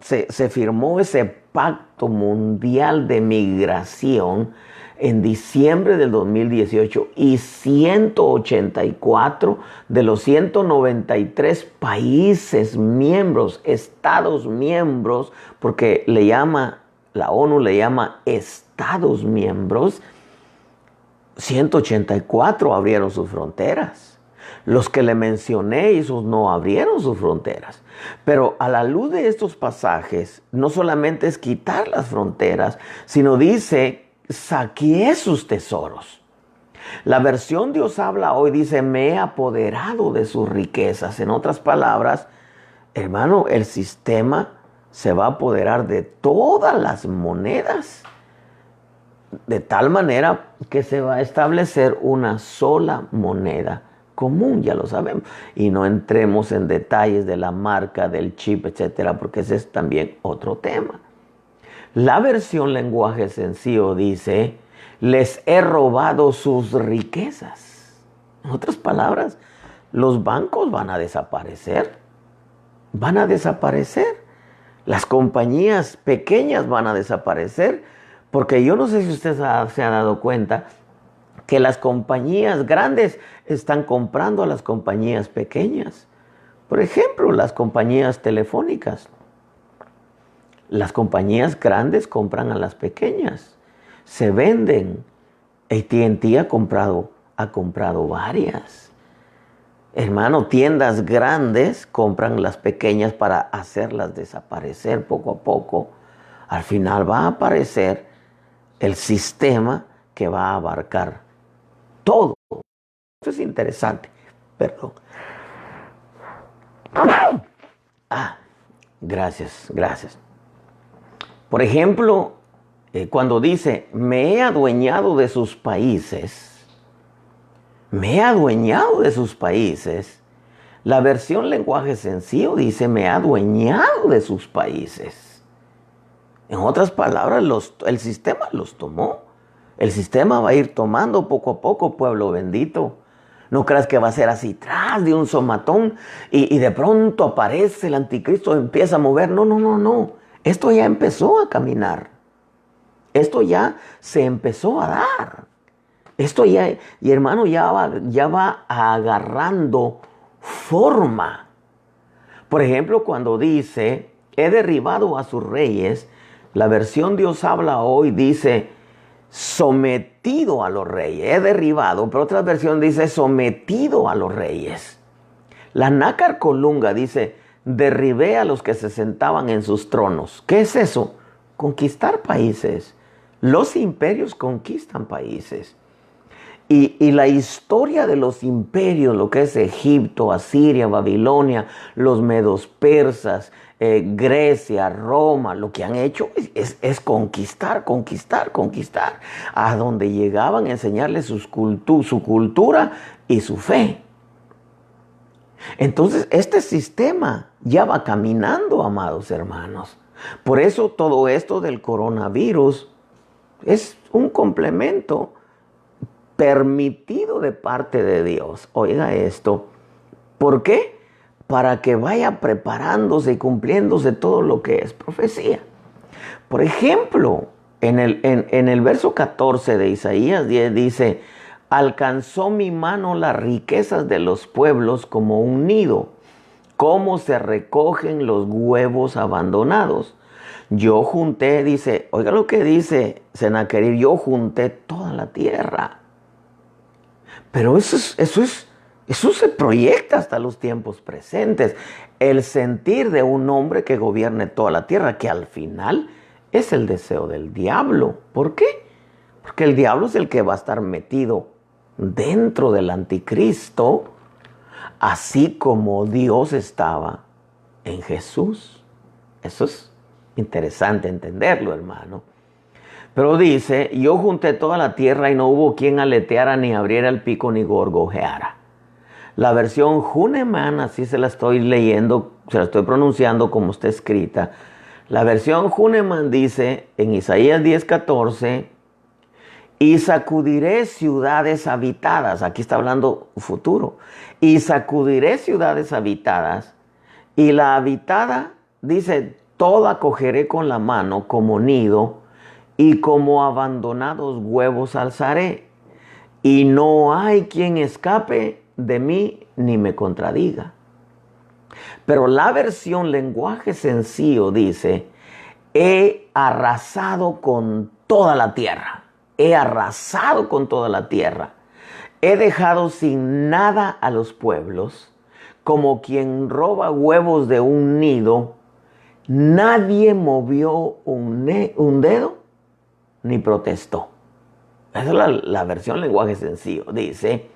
se firmó ese pacto mundial de migración en diciembre del 2018 y 184 de los 193 países miembros, estados miembros, porque la ONU le llama estados miembros, 184 abrieron sus fronteras. Los que le mencioné, esos no abrieron sus fronteras. Pero a la luz de estos pasajes, no solamente es quitar las fronteras, sino dice, saqueé sus tesoros. La versión Dios habla hoy dice, me he apoderado de sus riquezas. En otras palabras, hermano, el sistema se va a apoderar de todas las monedas, de tal manera que se va a establecer una sola moneda común, ya lo sabemos, y no entremos en detalles de la marca, del chip, etcétera, porque ese es también otro tema. La versión lenguaje sencillo dice, les he robado sus riquezas. En otras palabras, los bancos van a desaparecer, las compañías pequeñas van a desaparecer, porque yo no sé si usted se ha dado cuenta que las compañías grandes están comprando a las compañías pequeñas. Por ejemplo, las compañías telefónicas. Las compañías grandes compran a las pequeñas. Se venden. AT&T ha comprado varias. Hermano, tiendas grandes compran las pequeñas para hacerlas desaparecer poco a poco. Al final va a aparecer el sistema que va a abarcar todo. Esto es interesante. Perdón. Gracias. Por ejemplo, cuando dice, me he adueñado de sus países, la versión lenguaje sencillo dice, me he adueñado de sus países. En otras palabras, el sistema los tomó. El sistema va a ir tomando poco a poco, pueblo bendito. No creas que va a ser así, tras de un somatón y de pronto aparece el anticristo y empieza a mover. No. Esto ya empezó a caminar. Esto ya se empezó a dar. Esto ya, y hermano, ya va agarrando forma. Por ejemplo, cuando dice, he derribado a sus reyes, la versión Dios habla hoy dice, sometido a los reyes. He derribado, pero otra versión dice sometido a los reyes. La Nácar Colunga dice, derribé a los que se sentaban en sus tronos. ¿Qué es eso? Conquistar países. Los imperios conquistan países. Y la historia de los imperios, lo que es Egipto, Asiria, Babilonia, los medos persas, Grecia, Roma, lo que han hecho es conquistar, conquistar, conquistar. A donde llegaban a enseñarles su cultura y su fe. Entonces, este sistema ya va caminando, amados hermanos. Por eso todo esto del coronavirus es un complemento permitido de parte de Dios. Oiga esto. ¿Por qué? Para que vaya preparándose y cumpliéndose todo lo que es profecía. Por ejemplo, en el verso 14 de Isaías 10 dice: alcanzó mi mano las riquezas de los pueblos como un nido, como se recogen los huevos abandonados. Yo junté, dice, oiga lo que dice Sennacherib, yo junté toda la tierra. Pero eso se proyecta hasta los tiempos presentes. El sentir de un hombre que gobierne toda la tierra, que al final es el deseo del diablo. ¿Por qué? Porque el diablo es el que va a estar metido dentro del anticristo, así como Dios estaba en Jesús. Eso es interesante entenderlo, hermano. Pero dice: yo junté toda la tierra y no hubo quien aleteara, ni abriera el pico, ni gorgojeara. La versión Huneman, así se la estoy leyendo, se la estoy pronunciando como está escrita. La versión Huneman dice en Isaías 10:14: y sacudiré ciudades habitadas. Aquí está hablando futuro. Y sacudiré ciudades habitadas. Y la habitada, dice, toda cogeré con la mano como nido, y como abandonados huevos alzaré. Y no hay quien escape de mí ni me contradiga. Pero la versión lenguaje sencillo dice: he arrasado con toda la tierra. He arrasado con toda la tierra. He dejado sin nada a los pueblos, como quien roba huevos de un nido. Nadie movió un dedo ni protestó. Esa es la versión lenguaje sencillo. Dice: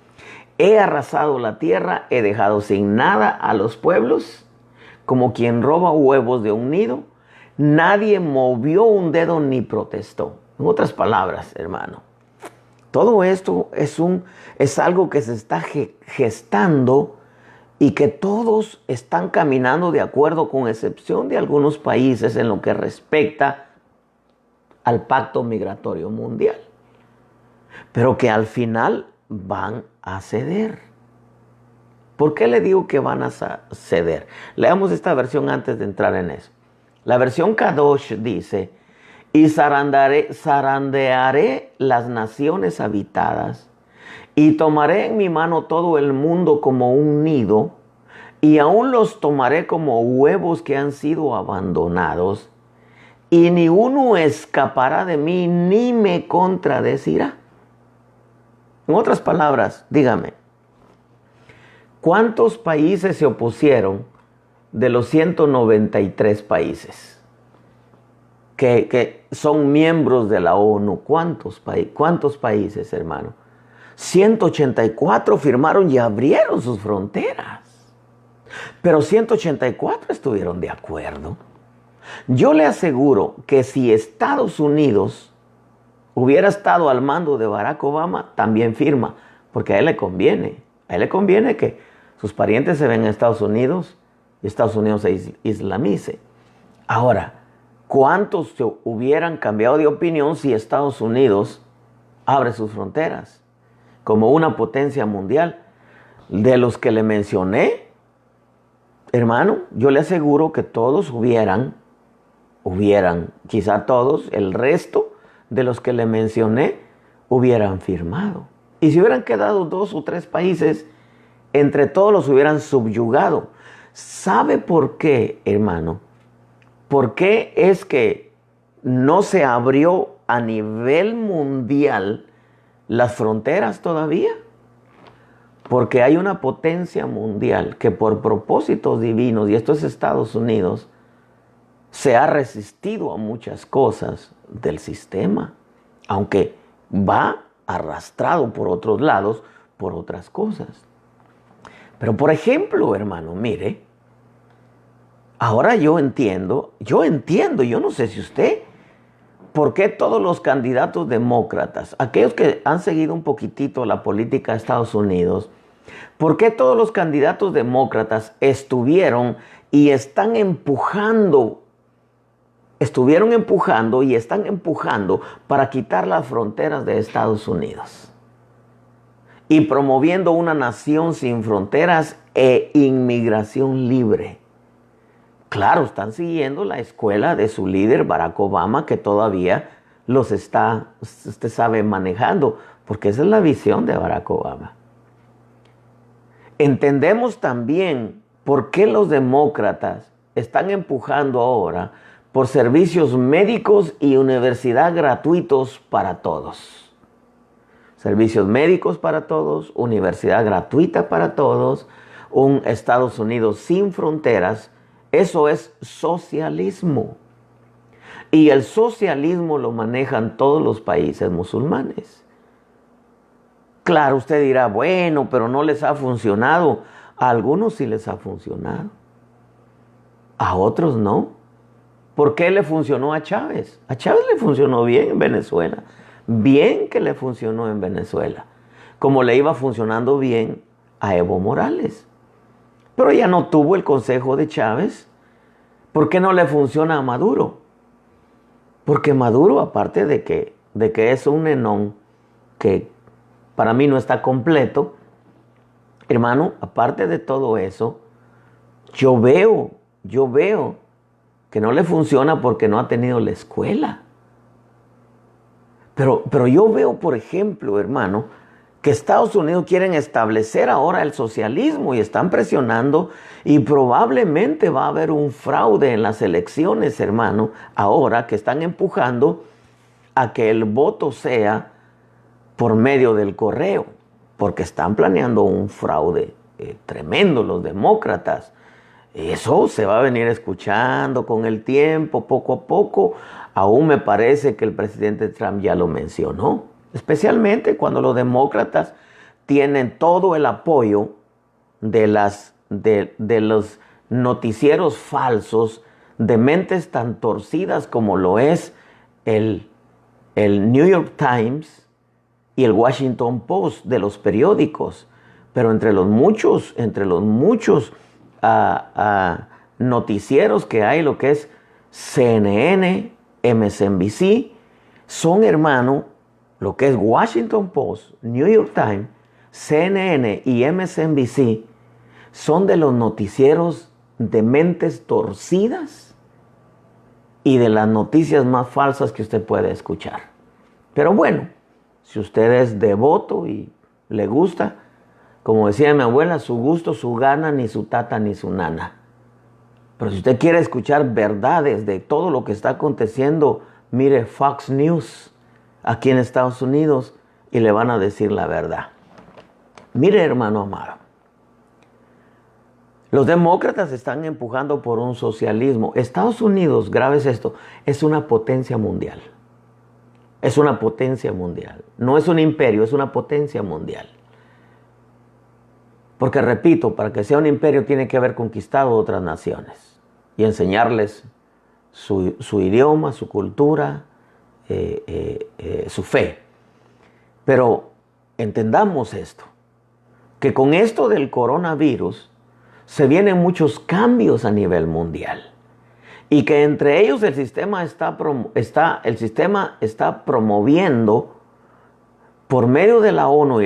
he arrasado la tierra, he dejado sin nada a los pueblos, como quien roba huevos de un nido. Nadie movió un dedo ni protestó. En otras palabras, hermano, todo esto es algo que se está gestando y que todos están caminando de acuerdo, con excepción de algunos países, en lo que respecta al pacto migratorio mundial. Pero que al final van a ceder. ¿Por qué le digo que van a ceder? Leamos esta versión antes de entrar en eso. La versión Kadosh dice: y zarandearé las naciones habitadas, y tomaré en mi mano todo el mundo como un nido, y aún los tomaré como huevos que han sido abandonados, y ni uno escapará de mí ni me contradecirá. En otras palabras, dígame, ¿cuántos países se opusieron de los 193 países que son miembros de la ONU? ¿Cuántos países, hermano? 184 firmaron y abrieron sus fronteras. Pero 184 estuvieron de acuerdo. Yo le aseguro que si Estados Unidos hubiera estado al mando de Barack Obama, también firma, porque a él le conviene. A él le conviene que sus parientes se ven en Estados Unidos y Estados Unidos se islamice. Ahora, ¿cuántos se hubieran cambiado de opinión si Estados Unidos abre sus fronteras como una potencia mundial? De los que le mencioné, hermano, yo le aseguro que todos hubieran, quizá todos, el resto de los que le mencioné, hubieran firmado. Y si hubieran quedado 2 o 3 países, entre todos los hubieran subyugado. ¿Sabe por qué, hermano? ¿Por qué es que no se abrió a nivel mundial las fronteras todavía? Porque hay una potencia mundial que por propósitos divinos, y esto es Estados Unidos, se ha resistido a muchas cosas del sistema, aunque va arrastrado por otros lados, por otras cosas. Pero por ejemplo, hermano, mire, Ahora yo entiendo, yo no sé si usted, ¿por qué todos los candidatos demócratas, aquellos que han seguido un poquitito la política de Estados Unidos, por qué todos los candidatos demócratas estuvieron y están empujando, y están empujando para quitar las fronteras de Estados Unidos y promoviendo una nación sin fronteras e inmigración libre? Claro, están siguiendo la escuela de su líder Barack Obama, que todavía los está, usted sabe, manejando, porque esa es la visión de Barack Obama. Entendemos también por qué los demócratas están empujando ahora por servicios médicos y universidad gratuitos para todos. Servicios médicos para todos, universidad gratuita para todos, un Estados Unidos sin fronteras. Eso es socialismo. Y el socialismo lo manejan todos los países musulmanes. Claro, usted dirá, bueno, pero no les ha funcionado. A algunos sí les ha funcionado. A otros no. ¿Por qué le funcionó a Chávez? A Chávez le funcionó bien en Venezuela. Bien que le funcionó en Venezuela. Como le iba funcionando bien a Evo Morales. Pero ya no tuvo el consejo de Chávez. ¿Por qué no le funciona a Maduro? Porque Maduro, aparte de que es un enón que para mí no está completo, hermano, aparte de todo eso, yo veo que no le funciona porque no ha tenido la escuela. Pero yo veo, por ejemplo, hermano, que Estados Unidos quieren establecer ahora el socialismo y están presionando y probablemente va a haber un fraude en las elecciones, hermano, ahora que están empujando a que el voto sea por medio del correo, porque están planeando un fraude tremendo los demócratas. Eso se va a venir escuchando con el tiempo, poco a poco. Aún me parece que el presidente Trump ya lo mencionó. Especialmente cuando los demócratas tienen todo el apoyo de los noticieros falsos, de mentes tan torcidas como lo es el New York Times y el Washington Post, de los periódicos. Pero entre los muchos noticieros que hay, lo que es CNN, MSNBC, son, hermano, lo que es Washington Post, New York Times, CNN y MSNBC, son de los noticieros de mentes torcidas y de las noticias más falsas que usted puede escuchar. Pero bueno, si usted es devoto y le gusta, como decía mi abuela, su gusto, su gana, ni su tata, ni su nana. Pero si usted quiere escuchar verdades de todo lo que está aconteciendo, mire Fox News aquí en Estados Unidos y le van a decir la verdad. Mire, hermano amado, los demócratas están empujando por un socialismo. Estados Unidos, grave esto, es una potencia mundial. Es una potencia mundial. No es un imperio, es una potencia mundial. Porque repito, para que sea un imperio tiene que haber conquistado otras naciones y enseñarles su idioma, su cultura, su fe. Pero entendamos esto, que con esto del coronavirus se vienen muchos cambios a nivel mundial y que entre ellos el sistema está promoviendo por medio de la ONU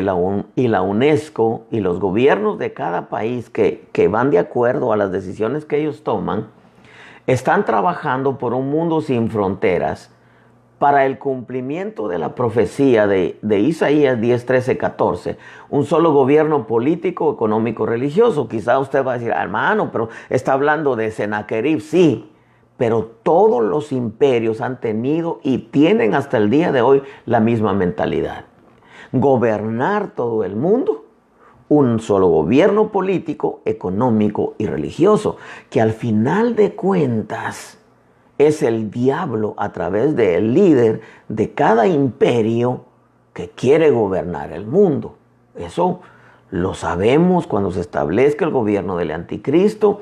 y la UNESCO y los gobiernos de cada país que van de acuerdo a las decisiones que ellos toman, están trabajando por un mundo sin fronteras para el cumplimiento de la profecía de Isaías 10, 13, 14. Un solo gobierno político, económico, religioso. Quizá usted va a decir, hermano, pero está hablando de Sennacherib. Sí, pero todos los imperios han tenido y tienen hasta el día de hoy la misma mentalidad. Gobernar todo el mundo, un solo gobierno político, económico y religioso, que al final de cuentas es el diablo a través del líder de cada imperio que quiere gobernar el mundo. Eso lo sabemos cuando se establezca el gobierno del anticristo,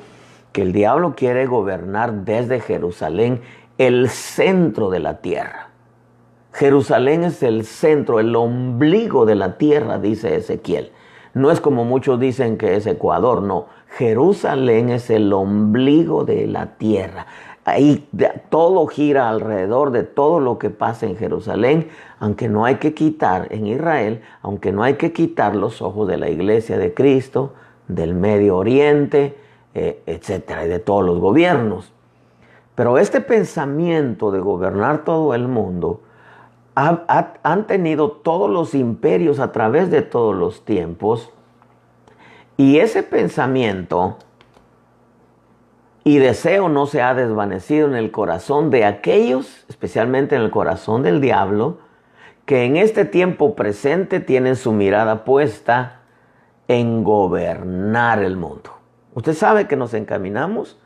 que el diablo quiere gobernar desde Jerusalén, el centro de la tierra. Jerusalén es el centro, el ombligo de la tierra, dice Ezequiel. No es como muchos dicen que es Ecuador, no. Jerusalén es el ombligo de la tierra. Ahí todo gira alrededor de todo lo que pasa en Jerusalén, aunque no hay que quitar en Israel, aunque no hay que quitar los ojos de la iglesia de Cristo, del Medio Oriente, etcétera, y de todos los gobiernos. Pero este pensamiento de gobernar todo el mundo han tenido todos los imperios a través de todos los tiempos, y ese pensamiento y deseo no se ha desvanecido en el corazón de aquellos, especialmente en el corazón del diablo, que en este tiempo presente tienen su mirada puesta en gobernar el mundo. Usted sabe que nos encaminamos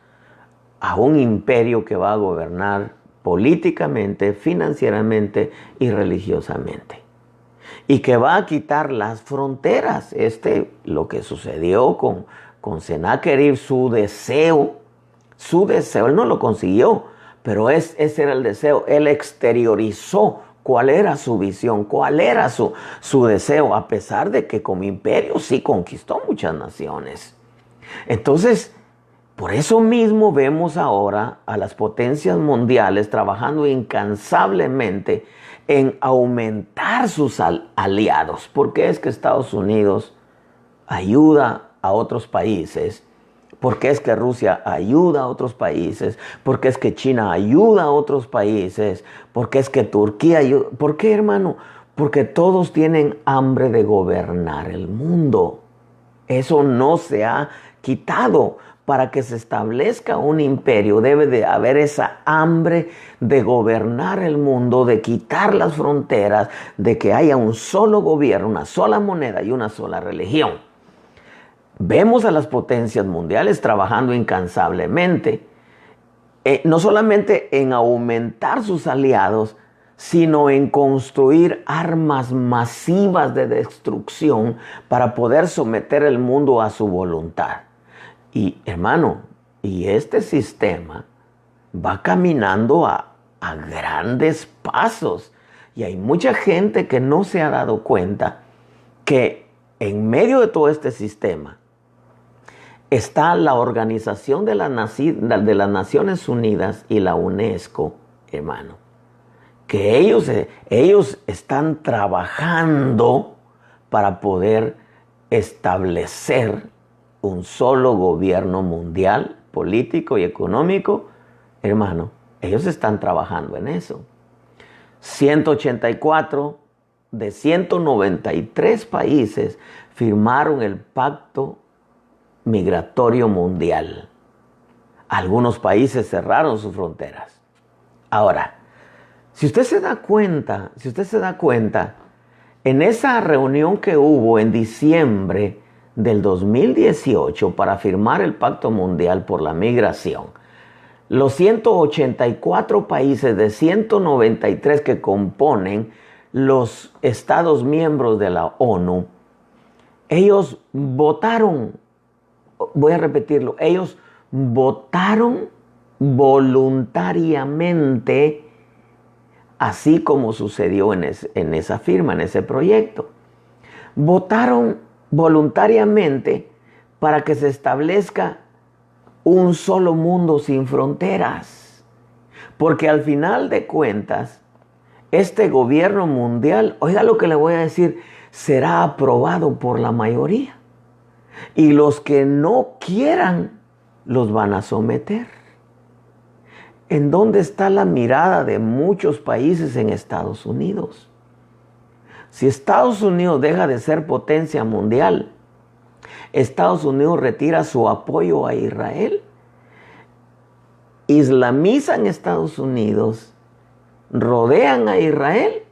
a un imperio que va a gobernar políticamente, financieramente y religiosamente. Y que va a quitar las fronteras. Lo que sucedió con Sennacherib, su deseo, él no lo consiguió, pero ese era el deseo. Él exteriorizó cuál era su visión, cuál era su deseo, a pesar de que como imperio sí conquistó muchas naciones. Entonces, por eso mismo vemos ahora a las potencias mundiales trabajando incansablemente en aumentar sus aliados. ¿Por qué es que Estados Unidos ayuda a otros países? ¿Por qué es que Rusia ayuda a otros países? ¿Por qué es que China ayuda a otros países? ¿Por qué es que Turquía ayuda? ¿Por qué, hermano? Porque todos tienen hambre de gobernar el mundo. Eso no se ha quitado. Para que se establezca un imperio debe de haber esa hambre de gobernar el mundo, de quitar las fronteras, de que haya un solo gobierno, una sola moneda y una sola religión. Vemos a las potencias mundiales trabajando incansablemente, no solamente en aumentar sus aliados, sino en construir armas masivas de destrucción para poder someter el mundo a su voluntad. Y hermano, y este sistema va caminando a grandes pasos. Y hay mucha gente que no se ha dado cuenta que en medio de todo este sistema está la Organización de las Naciones Unidas y la UNESCO, hermano. Que ellos están trabajando para poder establecer un solo gobierno mundial, político y económico. Hermano, ellos están trabajando en eso. 184 de 193 países firmaron el Pacto Migratorio Mundial. Algunos países cerraron sus fronteras. Ahora, si usted se da cuenta, en esa reunión que hubo en diciembre del 2018 para firmar el Pacto Mundial por la Migración, los 184 países de 193 que componen los Estados miembros de la ONU, ellos votaron, voy a repetirlo, ellos votaron voluntariamente, así como sucedió en esa firma, en ese proyecto. Votaron voluntariamente para que se establezca un solo mundo sin fronteras. Porque al final de cuentas, este gobierno mundial, oiga lo que le voy a decir, será aprobado por la mayoría. Y los que no quieran, los van a someter. ¿En dónde está la mirada de muchos países en Estados Unidos? Si Estados Unidos deja de ser potencia mundial, Estados Unidos retira su apoyo a Israel, islamizan Estados Unidos, rodean a Israel,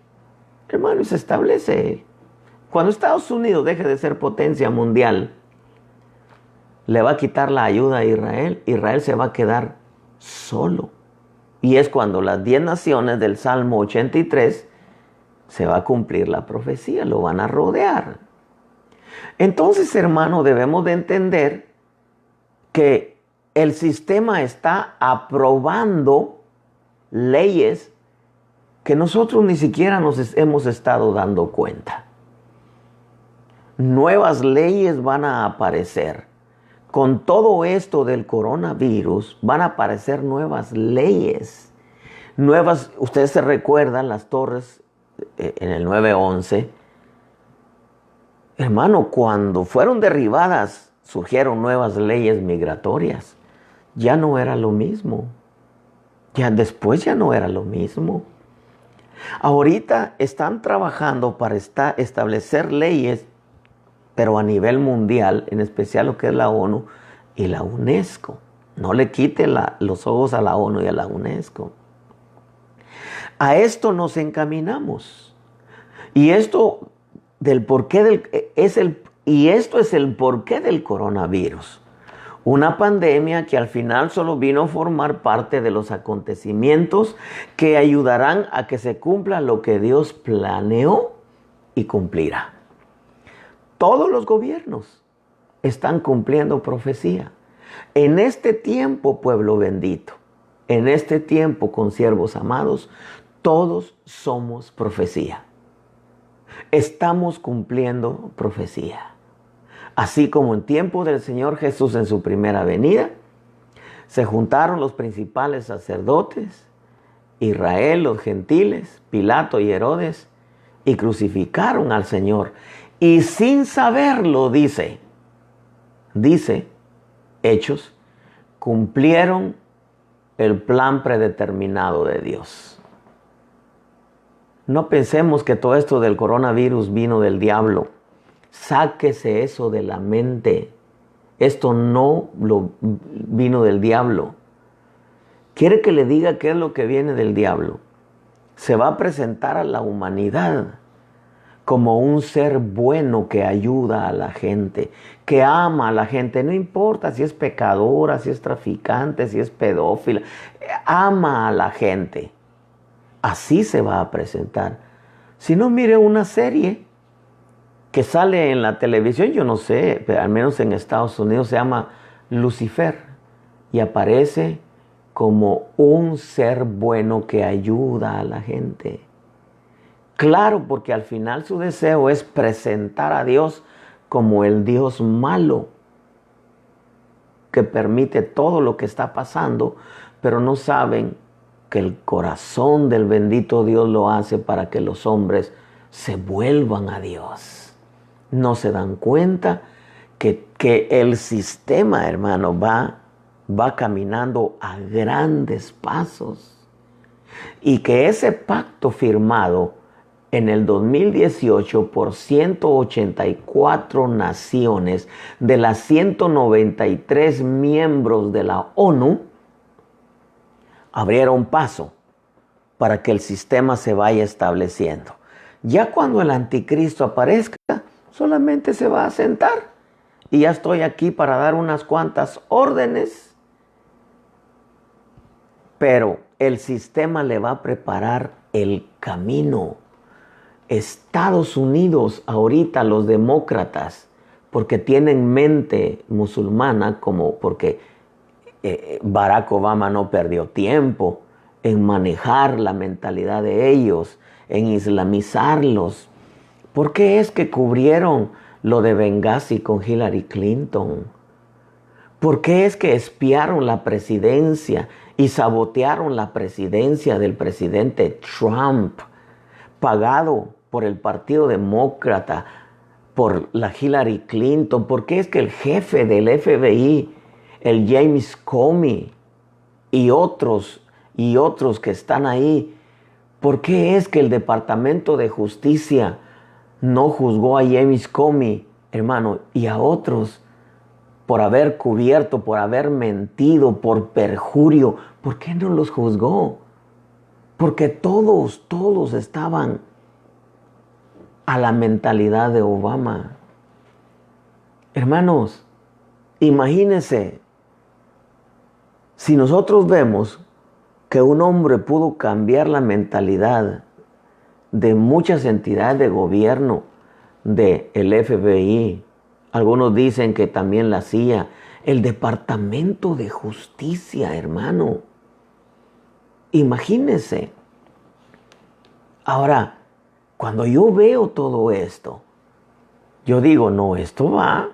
hermano, y se establece. Cuando Estados Unidos deje de ser potencia mundial, le va a quitar la ayuda a Israel, Israel se va a quedar solo. Y es cuando las 10 naciones del Salmo 83 se va a cumplir la profecía, lo van a rodear. Entonces, hermano, debemos de entender que el sistema está aprobando leyes que nosotros ni siquiera nos hemos estado dando cuenta. Nuevas leyes van a aparecer. Con todo esto del coronavirus van a aparecer nuevas leyes. Ustedes se recuerdan las torres en el 9/11. Hermano, cuando fueron derribadas, surgieron nuevas leyes migratorias. Ya no era lo mismo. Después ya no era lo mismo. Ahorita están trabajando para establecer leyes, pero a nivel mundial, en especial lo que es la ONU y la UNESCO. No le quite los ojos a la ONU y a la UNESCO. A esto nos encaminamos. Y esto es el porqué del coronavirus. Una pandemia que al final solo vino a formar parte de los acontecimientos que ayudarán a que se cumpla lo que Dios planeó y cumplirá. Todos los gobiernos están cumpliendo profecía. En este tiempo, pueblo bendito, en este tiempo, consiervos amados, todos somos profecía. Estamos cumpliendo profecía. Así como en tiempo del Señor Jesús en su primera venida, se juntaron los principales sacerdotes, Israel, los gentiles, Pilato y Herodes, y crucificaron al Señor. Y sin saberlo, dice Hechos, cumplieron el plan predeterminado de Dios. No pensemos que todo esto del coronavirus vino del diablo. Sáquese eso de la mente. Esto no vino del diablo. ¿Quiere que le diga qué es lo que viene del diablo? Se va a presentar a la humanidad como un ser bueno que ayuda a la gente, que ama a la gente. No importa si es pecadora, si es traficante, si es pedófila. Ama a la gente. Así se va a presentar. Si no, mire una serie que sale en la televisión, yo no sé, pero al menos en Estados Unidos se llama Lucifer y aparece como un ser bueno que ayuda a la gente. Claro, porque al final su deseo es presentar a Dios como el Dios malo que permite todo lo que está pasando, pero no saben que el corazón del bendito Dios lo hace para que los hombres se vuelvan a Dios. No se dan cuenta que el sistema, hermano, va caminando a grandes pasos y que ese pacto firmado en el 2018 por 184 naciones de las 193 miembros de la ONU abrieron paso para que el sistema se vaya estableciendo. Ya cuando el anticristo aparezca, solamente se va a sentar. Y ya estoy aquí para dar unas cuantas órdenes. Pero el sistema le va a preparar el camino. Estados Unidos, ahorita los demócratas, porque tienen mente musulmana, porque Barack Obama no perdió tiempo en manejar la mentalidad de ellos, en islamizarlos. ¿Por qué es que cubrieron lo de Benghazi con Hillary Clinton? ¿Por qué es que espiaron la presidencia y sabotearon la presidencia del presidente Trump, pagado por el Partido Demócrata, por la Hillary Clinton? ¿Por qué es que el jefe del FBI, el James Comey y otros que están ahí, por qué es que el Departamento de Justicia no juzgó a James Comey, hermano, y a otros por haber cubierto, por haber mentido, por perjurio? ¿Por qué no los juzgó? Porque todos estaban a la mentalidad de Obama. Hermanos, imagínense, si nosotros vemos que un hombre pudo cambiar la mentalidad de muchas entidades de gobierno, del FBI, algunos dicen que también la CIA, el Departamento de Justicia, hermano. Imagínense. Ahora, cuando yo veo todo esto, yo digo, no, esto va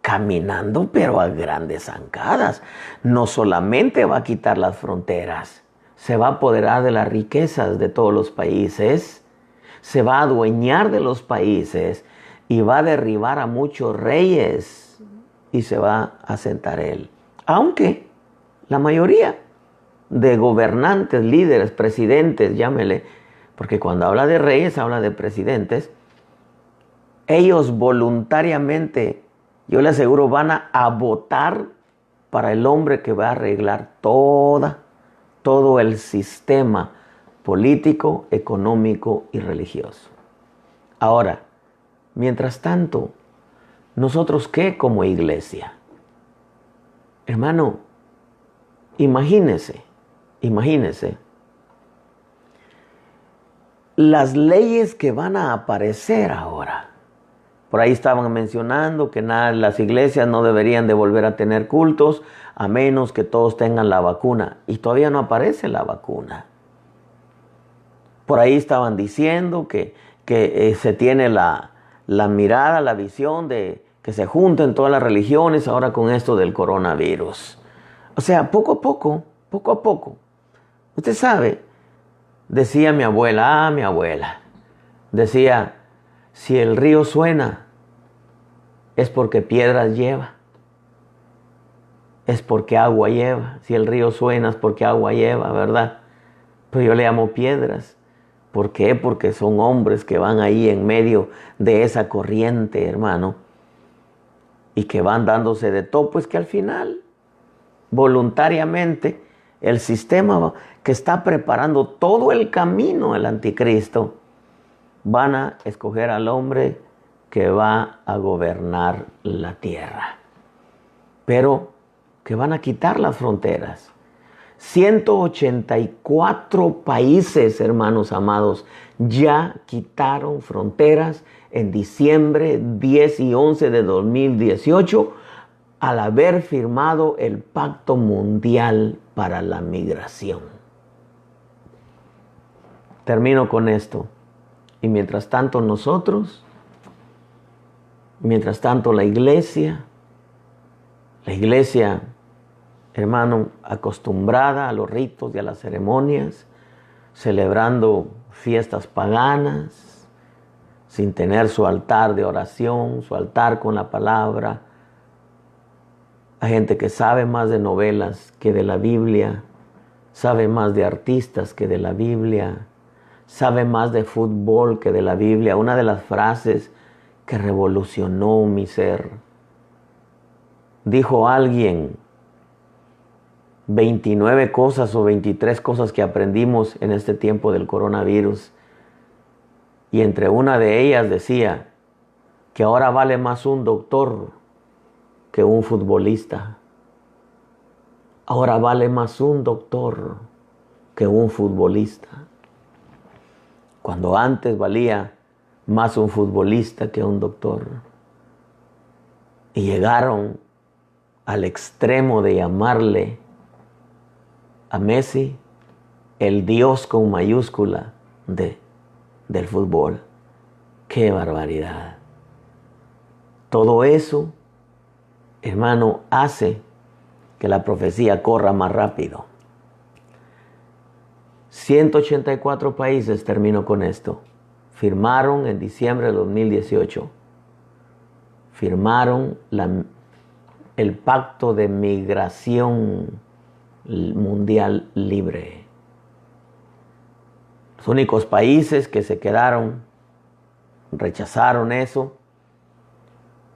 caminando, pero a grandes zancadas. No solamente va a quitar las fronteras, se va a apoderar de las riquezas de todos los países, se va a adueñar de los países y va a derribar a muchos reyes y se va a sentar él. Aunque la mayoría de gobernantes, líderes, presidentes, llámele, porque cuando habla de reyes habla de presidentes, ellos voluntariamente, yo le aseguro, van a votar para el hombre que va a arreglar todo el sistema político, económico y religioso. Ahora, mientras tanto, ¿nosotros qué como iglesia? Hermano, imagínese las leyes que van a aparecer ahora. Por ahí estaban mencionando que las iglesias no deberían de volver a tener cultos a menos que todos tengan la vacuna. Y todavía no aparece la vacuna. Por ahí estaban diciendo que se tiene la mirada, la visión de que se junten todas las religiones ahora con esto del coronavirus. O sea, poco a poco. Usted sabe, decía mi abuela, decía, si el río suena, es porque piedras lleva. Es porque agua lleva. Si el río suena, es porque agua lleva, ¿verdad? Pero yo le llamo piedras. ¿Por qué? Porque son hombres que van ahí en medio de esa corriente, hermano. Y que van dándose de topes que al final, voluntariamente, el sistema que está preparando todo el camino al anticristo, van a escoger al hombre que va a gobernar la tierra. Pero que van a quitar las fronteras. 184 países, hermanos amados, ya quitaron fronteras en diciembre 10 y 11 de 2018 al haber firmado el Pacto Mundial para la Migración. Termino con esto. Y mientras tanto la iglesia, hermano, acostumbrada a los ritos y a las ceremonias, celebrando fiestas paganas, sin tener su altar de oración, su altar con la palabra. Hay gente que sabe más de novelas que de la Biblia, sabe más de artistas que de la Biblia, sabe más de fútbol que de la Biblia. Una de las frases que revolucionó mi ser. Dijo alguien, 29 cosas o 23 cosas que aprendimos en este tiempo del coronavirus. Y entre una de ellas decía que ahora vale más un doctor que un futbolista. Ahora vale más un doctor que un futbolista. Cuando antes valía más un futbolista que un doctor. Y llegaron al extremo de llamarle a Messi el Dios con mayúscula del fútbol. ¡Qué barbaridad! Todo eso, hermano, hace que la profecía corra más rápido. 184 países, termino con esto, firmaron en diciembre de 2018, firmaron el pacto de migración mundial libre. Los únicos países que se quedaron, rechazaron eso,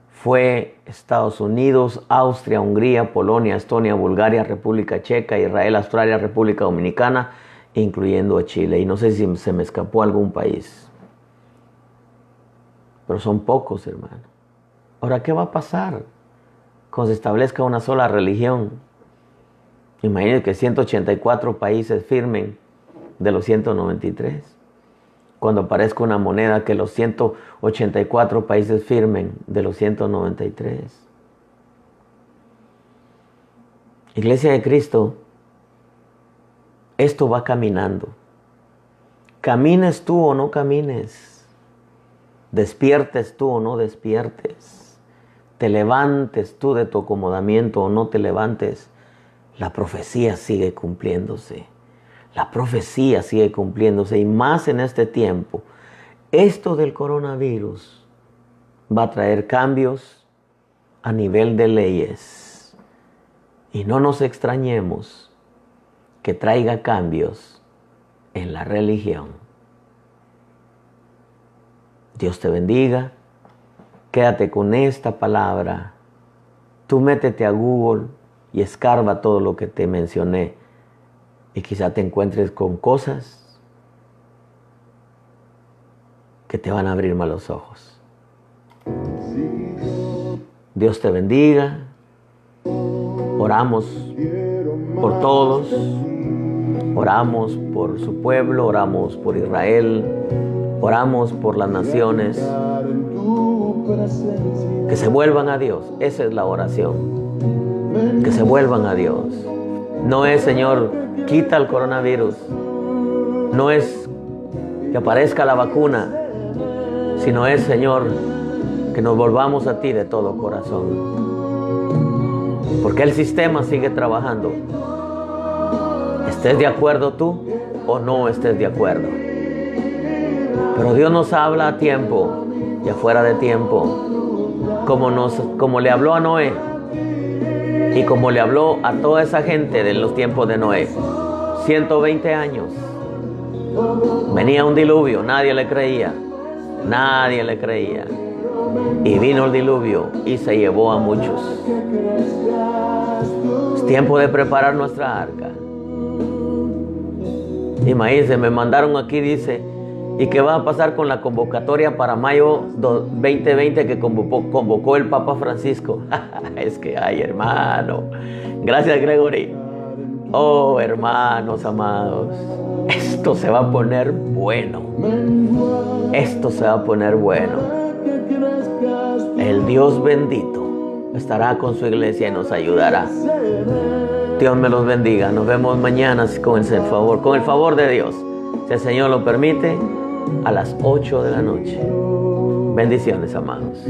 fue Estados Unidos, Austria, Hungría, Polonia, Estonia, Bulgaria, República Checa, Israel, Australia, República Dominicana, incluyendo a Chile. Y no sé si se me escapó algún país. Pero son pocos, hermano. Ahora, ¿qué va a pasar cuando se establezca una sola religión? Imagínense que 184 países firmen de los 193. Cuando aparezca una moneda que los 184 países firmen de los 193. Iglesia de Cristo, esto va caminando. Camines tú o no camines, despiertes tú o no despiertes, te levantes tú de tu acomodamiento o no te levantes, la profecía sigue cumpliéndose. La profecía sigue cumpliéndose y más en este tiempo. Esto del coronavirus va a traer cambios a nivel de leyes. Y no nos extrañemos que traiga cambios en la religión. Dios te bendiga. Quédate con esta palabra. Tú métete a Google y escarba todo lo que te mencioné. Y quizá te encuentres con cosas que te van a abrir más los ojos. Dios te bendiga. Oramos por todos. Oramos por su pueblo. Oramos por Israel. Oramos por las naciones. Que se vuelvan a Dios. Esa es la oración. Que se vuelvan a Dios. No es, Señor, quita el coronavirus. No es que aparezca la vacuna, sino es, Señor, que nos volvamos a ti de todo corazón. Porque el sistema sigue trabajando. Estés de acuerdo tú o no estés de acuerdo. Pero Dios nos habla a tiempo y afuera de tiempo. Como le habló a Noé. Y como le habló a toda esa gente de los tiempos de Noé, 120 años, venía un diluvio, nadie le creía, y vino el diluvio y se llevó a muchos. Es tiempo de preparar nuestra arca. Imagínense, me mandaron aquí, dice, ¿y qué va a pasar con la convocatoria para mayo 2020 que convocó el Papa Francisco? Es que, ay, hermano. Gracias, Gregory. Oh, hermanos amados. Esto se va a poner bueno. Esto se va a poner bueno. El Dios bendito estará con su iglesia y nos ayudará. Dios me los bendiga. Nos vemos mañana con el favor de Dios. Si el Señor lo permite, a las 8 de la noche. Bendiciones, amados.